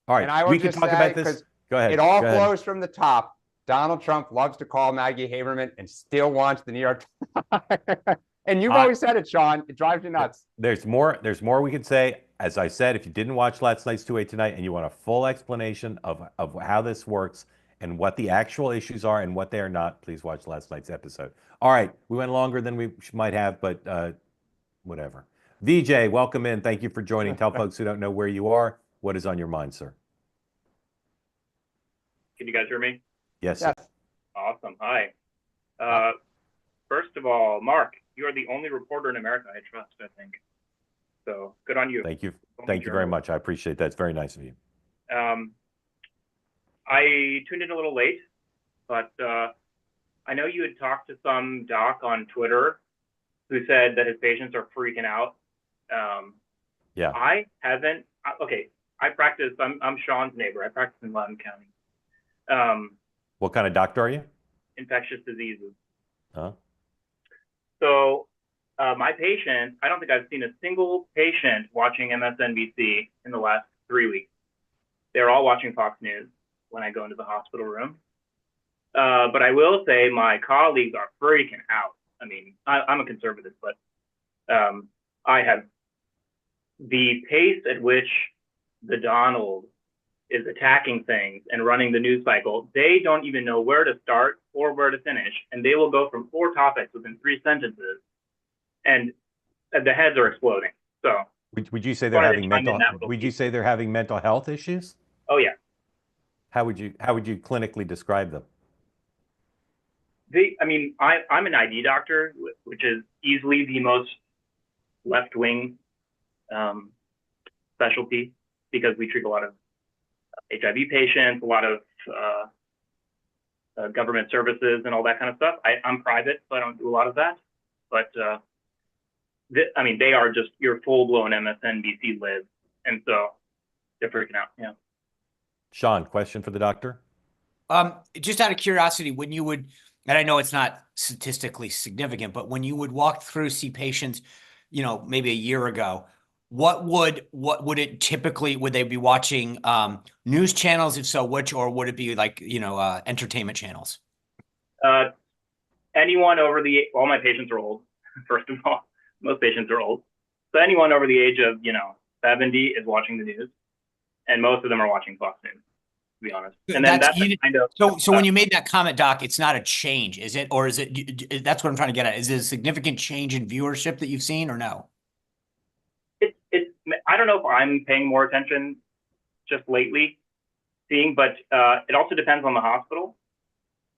All right, and I will we can talk about this. Go ahead. It all flows from the top. Donald Trump loves to call Maggie Haberman and still wants the New York Times. And you've always said it, Sean. It drives you nuts. There's more we can say. As I said, if you didn't watch last night's 2-8 tonight and you want a full explanation of how this works and what the actual issues are and what they are not, please watch last night's episode. All right, we went longer than we might have, but whatever. VJ, welcome in. Thank you for joining. Tell folks who don't know where you are, what is on your mind, sir. Can you guys hear me? Yes. Yes. Awesome. Hi. First of all, Mark, you are the only reporter in America I trust, I think. So good on you. Thank you. Only Thank you very journalist. much. I appreciate that. It's very nice of you. I tuned in a little late, but I know you had talked to some doc on Twitter who said that his patients are freaking out. Yeah. I haven't. Okay, I practice. I'm Sean's neighbor. I practice in Loudoun County. What kind of doctor are you? Infectious diseases. Huh? So my patient, I don't think I've seen a single patient watching MSNBC in the last 3 weeks. They're all watching Fox News when I go into the hospital room. But I will say my colleagues are freaking out. I mean, I'm a conservative, but I have the pace at which the Donald is attacking things and running the news cycle. They don't even know where to start or where to finish. And they will go from 4 topics within 3 sentences and the heads are exploding. So Would you say they're having mental? Would you piece. say they're having mental health issues? Oh yeah. How would you clinically describe them? I mean, I'm an ID doctor, which is easily the most left-wing specialty because we treat a lot of HIV patients, a lot of government services and all that kind of stuff. I'm private, so I don't do a lot of that. But I mean, they are just your full-blown MSNBC libs, and so they're freaking out. Yeah. Sean, question for the doctor? Just out of curiosity, when you would, and I know it's not statistically significant, but when you would walk through, see patients, you know, maybe a year ago, what would it typically, would they be watching news channels? If so, which, or would it be like, you know, entertainment channels? Anyone over all my patients are old, first of all. Most patients are old. So anyone over the age of, 70 is watching the news. And most of them are watching Fox News, to be honest. And then that's kind of... So when you made that comment, Doc, it's not a change, is it? Or is it, that's what I'm trying to get at. Is it a significant change in viewership that you've seen or no? I don't know if I'm paying more attention just lately seeing, but it also depends on the hospital.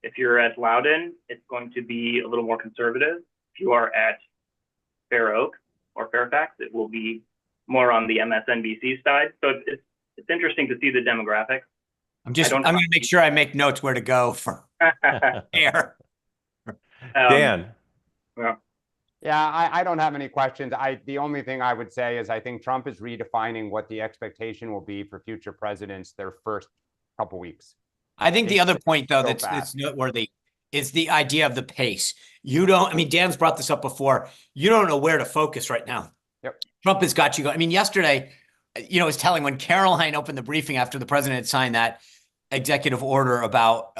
If you're at Loudoun, it's going to be a little more conservative. If you are at Fair Oak or Fairfax, it will be more on the MSNBC side. So it's interesting to see the demographics. I'm going to make sure I make notes where to go for air. Dan. Yeah, I don't have any questions. The only thing I would say is I think Trump is redefining what the expectation will be for future presidents their first couple weeks. I think the other point, though, that's noteworthy is the idea of the pace. I mean, Dan's brought this up before. You don't know where to focus right now. Yep. Trump has got you going. I mean, yesterday, it was telling when Caroline opened the briefing after the president had signed that executive order about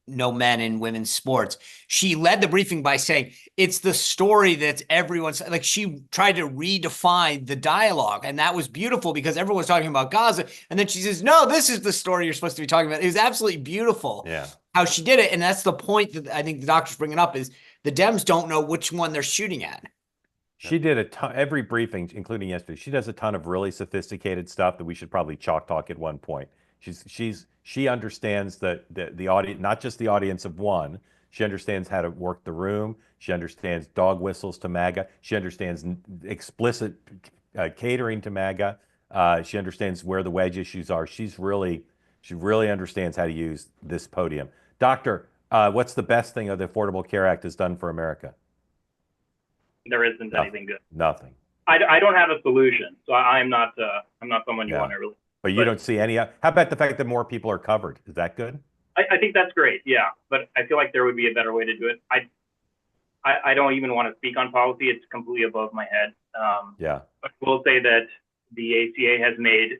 no men in women's sports. She led the briefing by saying it's the story that everyone's like. She tried to redefine the dialogue, and that was beautiful because everyone's talking about Gaza, and then she says, "No, this is the story you're supposed to be talking about." It was absolutely beautiful. Yeah, how she did it, and that's the point that I think the doctor's bringing up is the Dems don't know which one they're shooting at. She did a ton, every briefing, including yesterday. She does a ton of really sophisticated stuff that we should probably chalk talk at one point. She understands the audience, not just the audience of one. She understands how to work the room. She understands dog whistles to MAGA. She understands explicit catering to MAGA. She understands where the wedge issues are. She really understands how to use this podium. Doctor, what's the best thing that the Affordable Care Act has done for America? There isn't anything good. Nothing. I don't have a solution, so I'm not someone you want to really. But you don't see any. How about the fact that more people are covered? Is that good? I think that's great. Yeah, but I feel like there would be a better way to do it. I don't even want to speak on policy. It's completely above my head. Yeah. But I will say that the ACA has made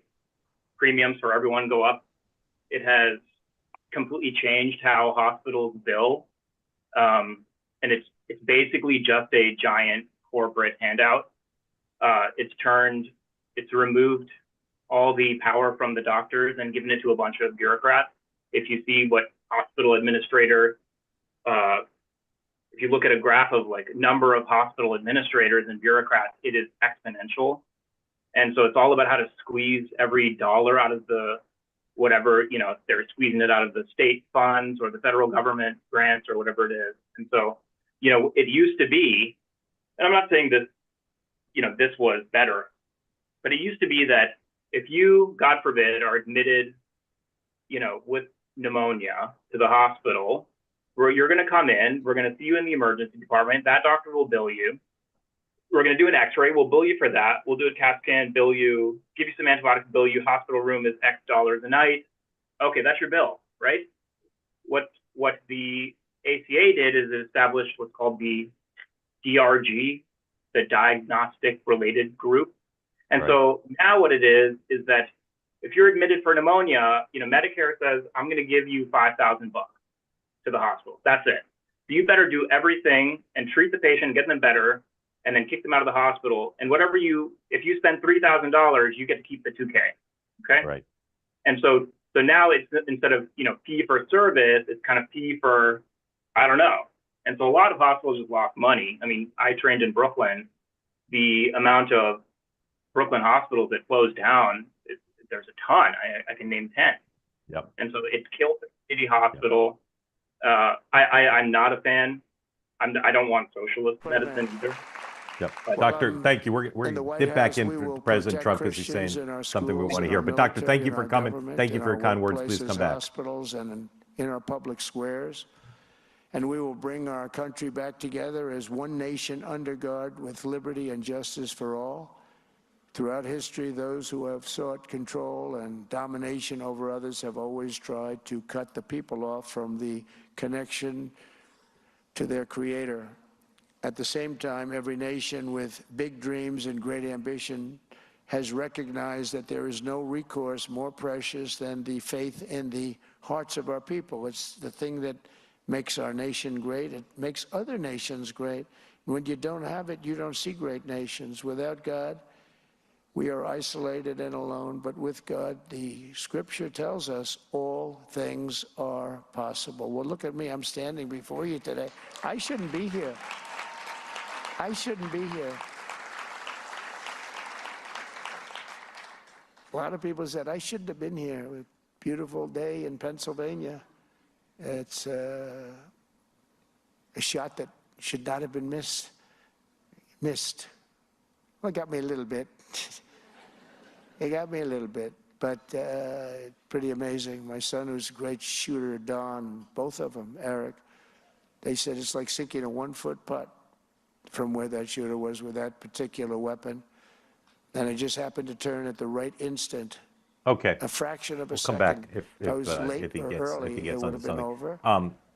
premiums for everyone go up. It has completely changed how hospitals bill, and it's basically just a giant corporate handout. It's removed all the power from the doctors and given it to a bunch of bureaucrats. If you see what hospital administrator, if you look at a graph of like number of hospital administrators and bureaucrats, it is exponential. And so it's all about how to squeeze every dollar out of the whatever, if they're squeezing it out of the state funds or the federal government grants or whatever it is. And so, it used to be, and I'm not saying this, this was better, but it used to be that if you, God forbid, are admitted, with pneumonia to the hospital, where you're going to come in, we're going to see you in the emergency department, that doctor will bill you. We're going to do an x-ray, we'll bill you for that. We'll do a CAT scan, bill you, give you some antibiotics, bill you, hospital room is X dollars a night. Okay, that's your bill, right? What the ACA did is it established what's called the DRG, the diagnostic related group. And so now what it is that if you're admitted for pneumonia, Medicare says, I'm going to give you $5,000 to the hospital. That's it. So you better do everything and treat the patient, get them better, and then kick them out of the hospital. And if you spend $3,000, you get to keep the $2K. Okay. Right. And so now it's, instead of, fee for service, it's kind of fee for, I don't know. And so a lot of hospitals just lost money. I mean, I trained in Brooklyn. The amount of Brooklyn hospitals that closed down, there's a ton. I can name 10. Yep. And so it killed the city hospital. Yep. I'm not a fan. I don't want socialist medicine either. Yep. But, Doctor, thank you. We're dip back in for President Trump because he's saying something we want to hear. But Doctor, thank you for coming. Thank you for your kind words. Please come back. Hospitals and in our public squares. And we will bring our country back together as one nation under God with liberty and justice for all. Throughout history, those who have sought control and domination over others have always tried to cut the people off from the connection to their Creator. At the same time, every nation with big dreams and great ambition has recognized that there is no recourse more precious than the faith in the hearts of our people. It's the thing that makes our nation great. It makes other nations great. When you don't have it, you don't see great nations. Without God, we are isolated and alone, but with God, the scripture tells us all things are possible. Well, look at me. I'm standing before you today. I shouldn't be here. I shouldn't be here. A lot of people said, I shouldn't have been here. A beautiful day in Pennsylvania. It's a shot that should not have been missed. Well, it got me a little bit. It got me a little bit, but pretty amazing. My son, who's a great shooter, Don, both of them, Eric, they said it's like sinking a 1-foot putt from where that shooter was with that particular weapon. And it just happened to turn at the right instant. Okay. A fraction of a We'll second. come back if I was late if he or gets early, it would have been over.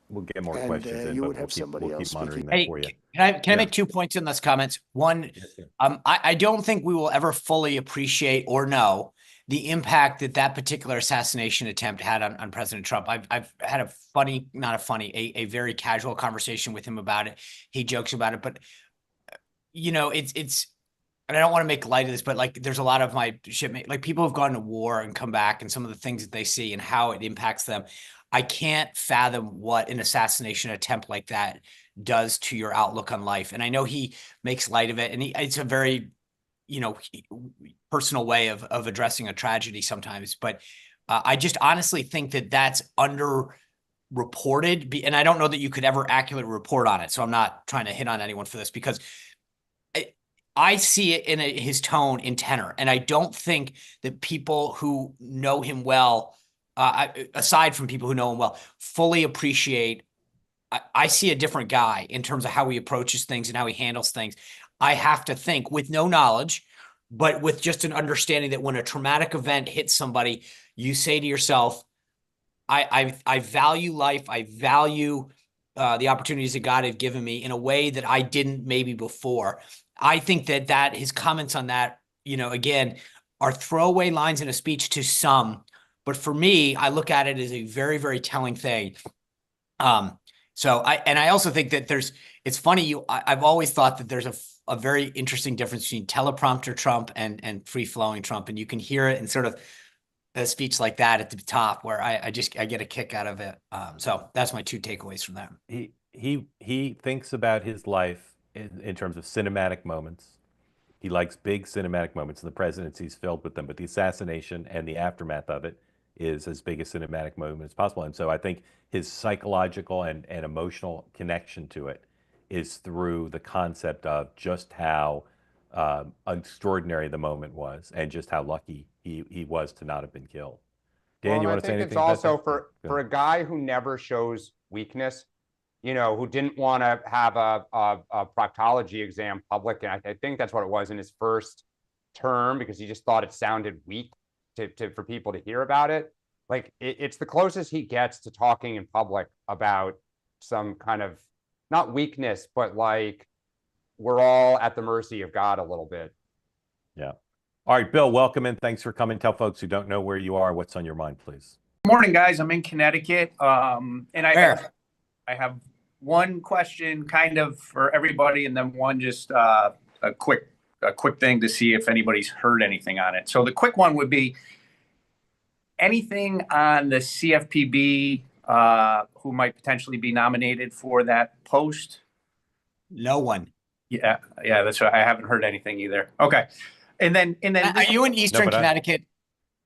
We'll get more And, questions in, you but would have somebody we'll else keep monitoring speaking. that for you. Can I Yeah. make 2 points in those comments? One, Yes, sir. I don't think we will ever fully appreciate or know the impact that particular assassination attempt had on President Trump. I've had a very casual conversation with him about it. He jokes about it, but it's, and I don't want to make light of this, but like, there's a lot of my shipmates, like people have gone to war and come back, and some of the things that they see and how it impacts them. I can't fathom what an assassination attempt like that does to your outlook on life. And I know he makes light of it, and it's a very, personal way of addressing a tragedy sometimes. But I just honestly think that that's underreported, and I don't know that you could ever accurately report on it. So I'm not trying to hit on anyone for this, because I see it in his tone, in tenor, and I don't think that people who know him well, aside from people who know him well, fully appreciate. I see a different guy in terms of how he approaches things and how he handles things. I have to think, with no knowledge, but with just an understanding that when a traumatic event hits somebody, you say to yourself, I value life. I value the opportunities that God had given me in a way that I didn't maybe before. I think that his comments on that, again, are throwaway lines in a speech to some, but for me, I look at it as a very, very telling thing. So I also think that it's funny, I've always thought that there's a very interesting difference between teleprompter Trump and free-flowing Trump, and you can hear it in sort of a speech like that at the top, where I get a kick out of it. So that's my 2 takeaways from that. He thinks about his life in terms of cinematic moments. He likes big cinematic moments, and the presidency's filled with them, but the assassination and the aftermath of it is as big a cinematic moment as possible. And so I think his psychological and emotional connection to it is through the concept of just how extraordinary the moment was and just how lucky he was to not have been killed. Dan, Well, you and I want to say think anything it's about also that? for a guy who never shows weakness, you know, who didn't want to have a proctology exam public, and I think that's what it was in his first term because he just thought it sounded weak for people to hear about it. Like it's the closest he gets to talking in public about some kind of not weakness, but like we're all at the mercy of God a little bit. Yeah. All right, Bill, welcome in. Thanks for coming. Tell folks who don't know where you are, what's on your mind, please. Morning, guys. I'm in Connecticut. And Fair. I have one question kind of for everybody, and then one just a quick thing to see if anybody's heard anything on it. So the quick one would be anything on the CFPB who might potentially be nominated for that post? No one. Yeah, that's right. I haven't heard anything either. Okay. And then Are you in Eastern but Connecticut?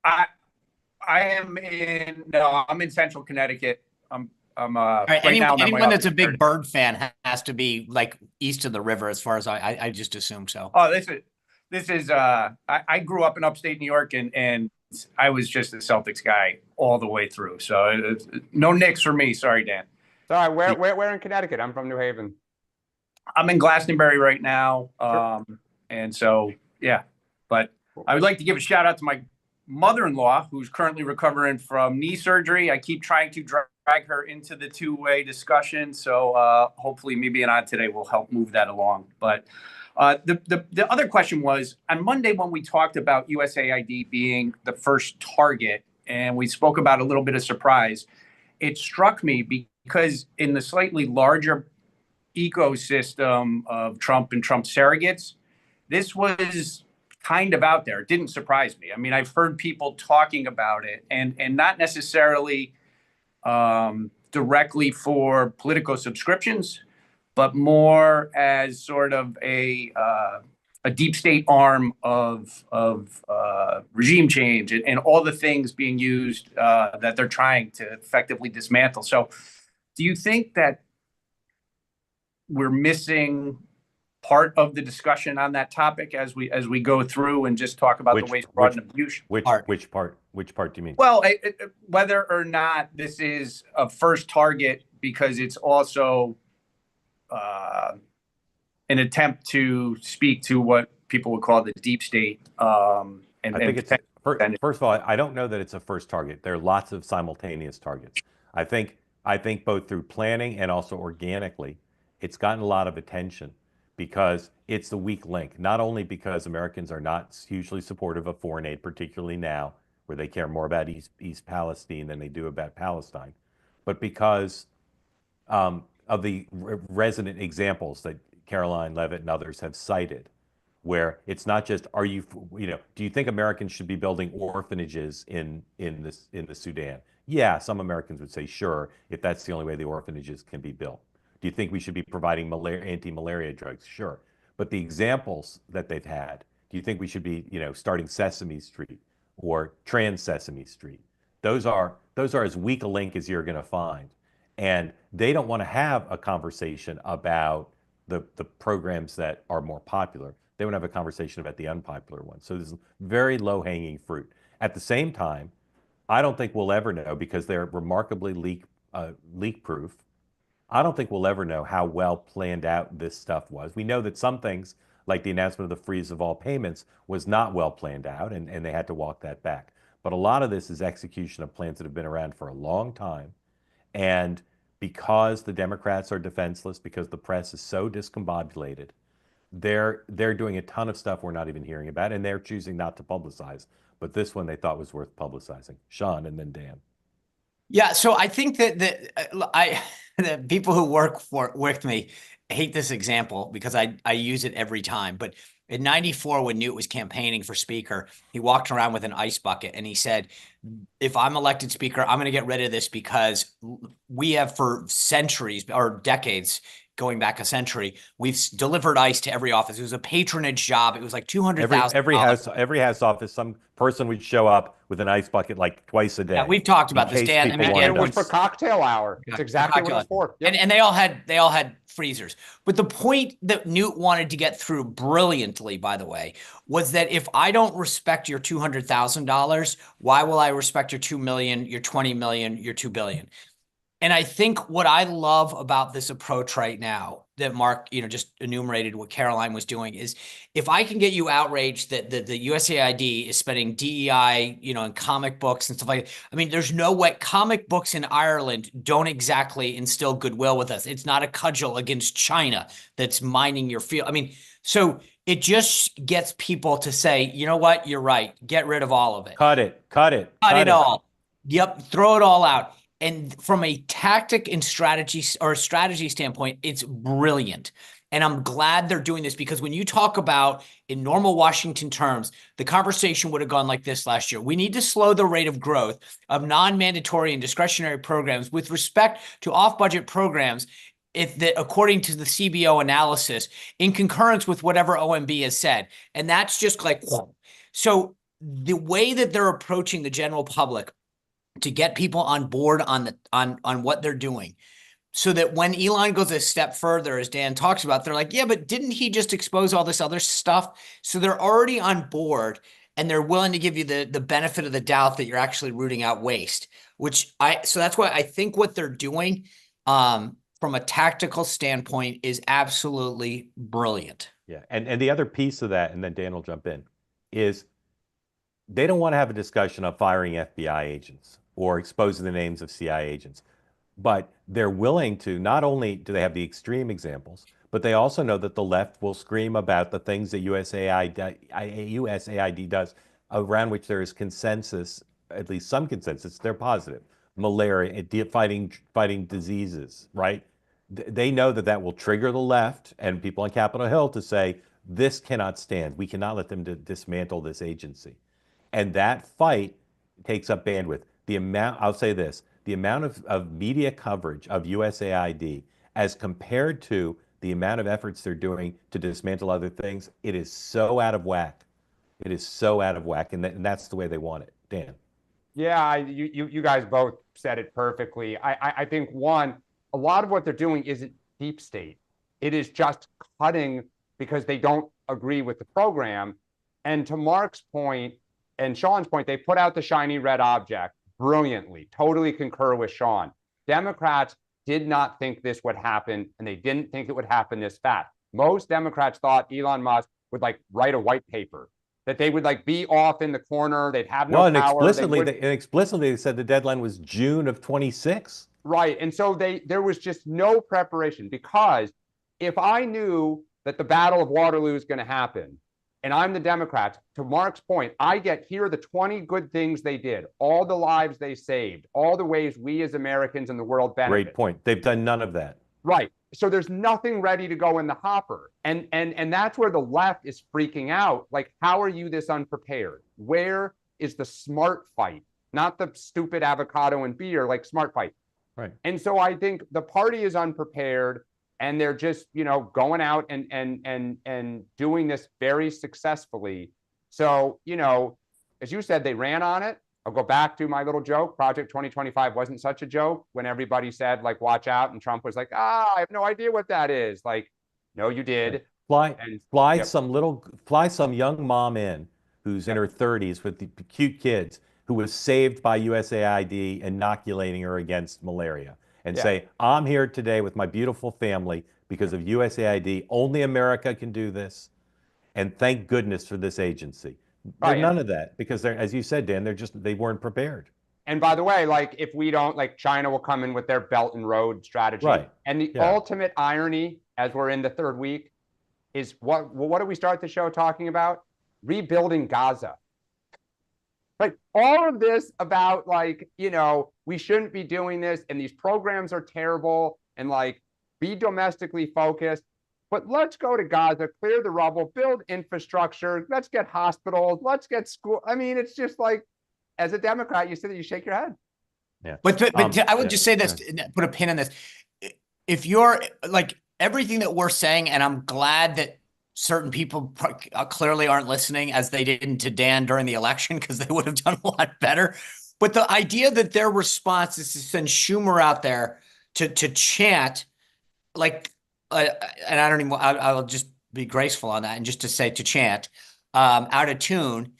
I'm in Central Connecticut. I'm All right, right now. anyone that's a big bird fan has to be like east of the river, as far as I just assume so. Oh, this is I grew up in upstate New York and I was just a Celtics guy all the way through. So no Knicks for me. Sorry, Dan. Sorry, where in Connecticut? I'm from New Haven. I'm in Glastonbury right now. Sure. And so, yeah, but I would like to give a shout out to my mother-in-law who's currently recovering from knee surgery. I keep trying to drag her into the two-way discussion. So hopefully me being on today will help move that along. But the other question was on Monday when we talked about USAID being the first target and we spoke about a little bit of surprise, it struck me because in the slightly larger ecosystem of Trump and Trump surrogates, this was kind of out there. It didn't surprise me. I mean, I've heard people talking about it and not necessarily directly for Politico subscriptions, but more as sort of a deep state arm of regime change and all the things being used that they're trying to effectively dismantle. So do you think that we're missing part of the discussion on that topic as we go through and just talk about the waste, fraud, and abuse? Which part do you mean? Well, whether or not this is a first target because it's also an attempt to speak to what people would call the deep state. I think it's first of all, I don't know that it's a first target. There are lots of simultaneous targets. I think both through planning and also organically, it's gotten a lot of attention because it's the weak link, not only because Americans are not hugely supportive of foreign aid, particularly now, where they care more about East Palestine than they do about Palestine, but because of the resident examples that Caroline Levitt and others have cited, where it's not just do you think Americans should be building orphanages in the Sudan? Yeah, some Americans would say sure, if that's the only way the orphanages can be built. Do you think we should be providing anti-malaria drugs? Sure. But the examples that they've had, do you think we should be, starting Sesame Street or Trans Sesame Street? Those are as weak a link as you're going to find. And they don't want to have a conversation about the programs that are more popular. They want to have a conversation about the unpopular ones. So there's very low-hanging fruit. At the same time, I don't think we'll ever know because they're remarkably leak-proof. I don't think we'll ever know how well planned out this stuff was. We know that some things, like the announcement of the freeze of all payments, was not well planned out, and they had to walk that back. But a lot of this is execution of plans that have been around for a long time. And because the Democrats are defenseless, because the press is so discombobulated, they're doing a ton of stuff we're not even hearing about, and they're choosing not to publicize. But this one they thought was worth publicizing. Sean, and then Dan. Yeah, so I think that the people who work with me hate this example because I use it every time. But in '94, when Newt was campaigning for speaker, he walked around with an ice bucket and he said, if I'm elected speaker, I'm going to get rid of this because we have for centuries or decades going back a century. We've delivered ice to every office. It was a patronage job. It was like $200,000. Every house office, some person would show up with an ice bucket like twice a day. Yeah, we've talked about in this, case Dan. I people mean, wanted And it was ice. for cocktail hour. It's exactly what it was for. Yep. And they all had freezers. But the point that Newt wanted to get through brilliantly, by the way, was that if I don't respect your $200,000, why will I respect your 2 million, your 20 million, your 2 billion? And I think what I love about this approach right now that Mark, just enumerated what Caroline was doing is if I can get you outraged that the USAID is spending DEI, in comic books and stuff like that. I mean, there's no way comic books in Ireland don't exactly instill goodwill with us. It's not a cudgel against China that's mining your field. I mean, so it just gets people to say, you know what, you're right. Get rid of all of it. Cut it. Cut it all. Yep. Throw it all out. And from a tactic and strategy standpoint, it's brilliant. And I'm glad they're doing this because when you talk about in normal Washington terms, the conversation would have gone like this last year. We need to slow the rate of growth of non-mandatory and discretionary programs with respect to off-budget programs according to the CBO analysis in concurrence with whatever OMB has said. And that's just like, so the way that they're approaching the general public to get people on board on what they're doing so that when Elon goes a step further, as Dan talks about, they're like, yeah, but didn't he just expose all this other stuff? So they're already on board and they're willing to give you the benefit of the doubt that you're actually rooting out waste, so that's why I think what they're doing from a tactical standpoint is absolutely brilliant. Yeah. And the other piece of that, and then Dan will jump in, is they don't want to have a discussion of firing FBI agents or exposing the names of CIA agents. But they're willing to, not only do they have the extreme examples, but they also know that the left will scream about the things that USAID does around which there is consensus, at least some consensus, they're positive. Malaria, fighting diseases, right? They know that will trigger the left and people on Capitol Hill to say, this cannot stand. We cannot let them dismantle this agency. And that fight takes up bandwidth. I'll say this, the amount of media coverage of USAID as compared to the amount of efforts they're doing to dismantle other things, it is so out of whack. It is so out of whack, and that's the way they want it. Dan. Yeah, you guys both said it perfectly. I think a lot of what they're doing isn't deep state. It is just cutting because they don't agree with the program. And to Mark's point and Sean's point, they put out the shiny red object brilliantly. Totally concur with Sean. Democrats did not think this would happen, and they didn't think it would happen this fast. Most Democrats thought Elon Musk would write a white paper, that they would be off in the corner. They'd have no power. Explicitly they said the deadline was June of 26. Right. And so there was just no preparation, because if I knew that the Battle of Waterloo is going to happen, and I'm the Democrats, to Mark's point, I get here the 20 good things they did, all the lives they saved, all the ways we as Americans in the world benefit. Great point. They've done none of that. Right. So there's nothing ready to go in the hopper. And that's where the left is freaking out. How are you this unprepared? Where is the smart fight? Not the stupid avocado and beer, smart fight. Right. And so I think the party is unprepared. And they're just, going out and doing this very successfully. So, as you said, they ran on it. I'll go back to my little joke. Project 2025 wasn't such a joke when everybody said, watch out. And Trump was like, I have no idea what that is. No, you did. Fly some young mom in who's in her 30s with the cute kids who was saved by USAID inoculating her against malaria. And say, I'm here today with my beautiful family because of USAID. Only America can do this. And thank goodness for this agency. Right. None of that, because they're, as you said, Dan, they weren't prepared. And by the way, if we don't, China will come in with their Belt and Road strategy. Right. And the ultimate irony, as we're in the third week, is what do we start the show talking about? Rebuilding Gaza. All of this about we shouldn't be doing this, and these programs are terrible, and be domestically focused. But let's go to Gaza, clear the rubble, build infrastructure, let's get hospitals, let's get school. I mean, it's just as a Democrat, you shake your head. Yeah. But I would just say this, put a pin in this. If you're everything that we're saying, and I'm glad that certain people clearly aren't listening as they didn't to Dan during the election because they would have done a lot better. But the idea that their response is to send Schumer out there to chant like, and I don't even, I'll just be graceful on that and just to say to chant out of tune.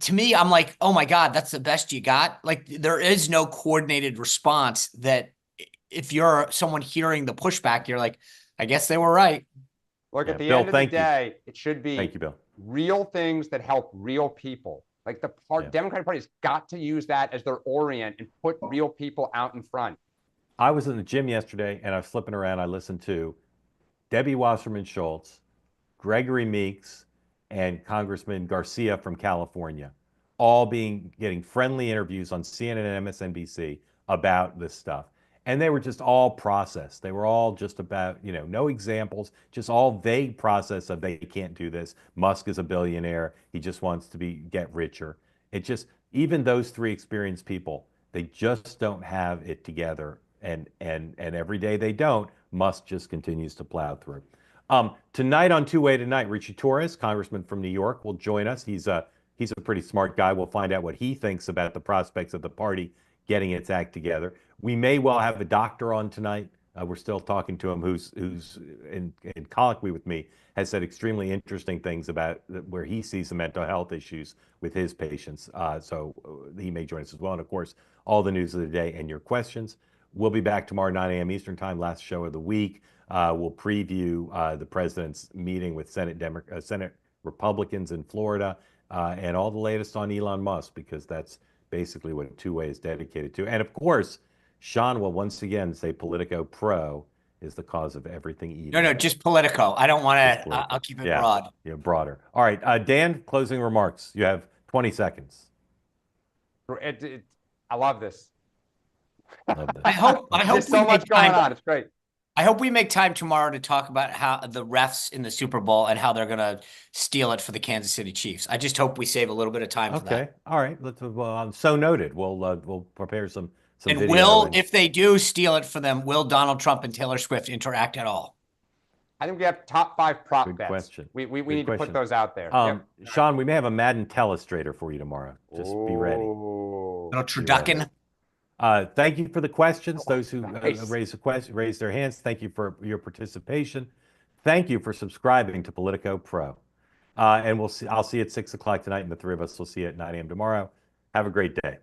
To me, I'm like, oh my God, that's the best you got. Like there is no coordinated response that if you're someone hearing the pushback, you're like, I guess they were right. Look, Yeah, at the Bill, end of the thank you. day, it should be Thank you, Bill. real things that help real people. Like the Yeah. Democratic Party's got to use that as their orient and put real people out in front. I was in the gym yesterday and I was flipping around. I listened to Debbie Wasserman Schultz, Gregory Meeks, and Congressman Garcia from California, all getting friendly interviews on CNN and MSNBC about this stuff. And they were just all processed. They were all just about, no examples, just all vague process of they can't do this. Musk is a billionaire. He just wants to get richer. It just, even those three experienced people, they just don't have it together. And every day they don't, Musk just continues to plow through. Tonight on Two Way Tonight, Richie Torres, congressman from New York, will join us. He's a pretty smart guy. We'll find out what he thinks about the prospects of the party getting its act together. We may well have a doctor on tonight. We're still talking to him, who's in colloquy with me, has said extremely interesting things about where he sees the mental health issues with his patients. So he may join us as well. And of course, all the news of the day and your questions. We'll be back tomorrow, 9 a.m. Eastern Time, last show of the week. We'll preview the president's meeting with Senate Republicans in Florida and all the latest on Elon Musk, because that's basically what Two Way is dedicated to. And of course, Sean will once again say Politico Pro is the cause of everything evil. No, just Politico. I don't want to, I'll keep it broad. Yeah, broader. All right, Dan, closing remarks. You have 20 seconds. I love this. Love this. I hope There's so much going on. It's great. I hope we make time tomorrow to talk about how the refs in the Super Bowl and how they're going to steal it for the Kansas City Chiefs. I just hope we save a little bit of time for that. Okay. All right. So noted. We'll prepare some And video. if they do steal it for them, will Donald Trump and Taylor Swift interact at all? I think we have top 5 prop Good bets. question. We Good need to question. put those out there. Sean, we may have a Madden telestrator for you tomorrow. Just be ready. Little turducken. Thank you for the questions. Those who Nice. raised their hands. Thank you for your participation. Thank you for subscribing to Politico Pro. And I'll see you at 6 o'clock tonight, and the three of us will see you at 9 a.m. tomorrow. Have a great day.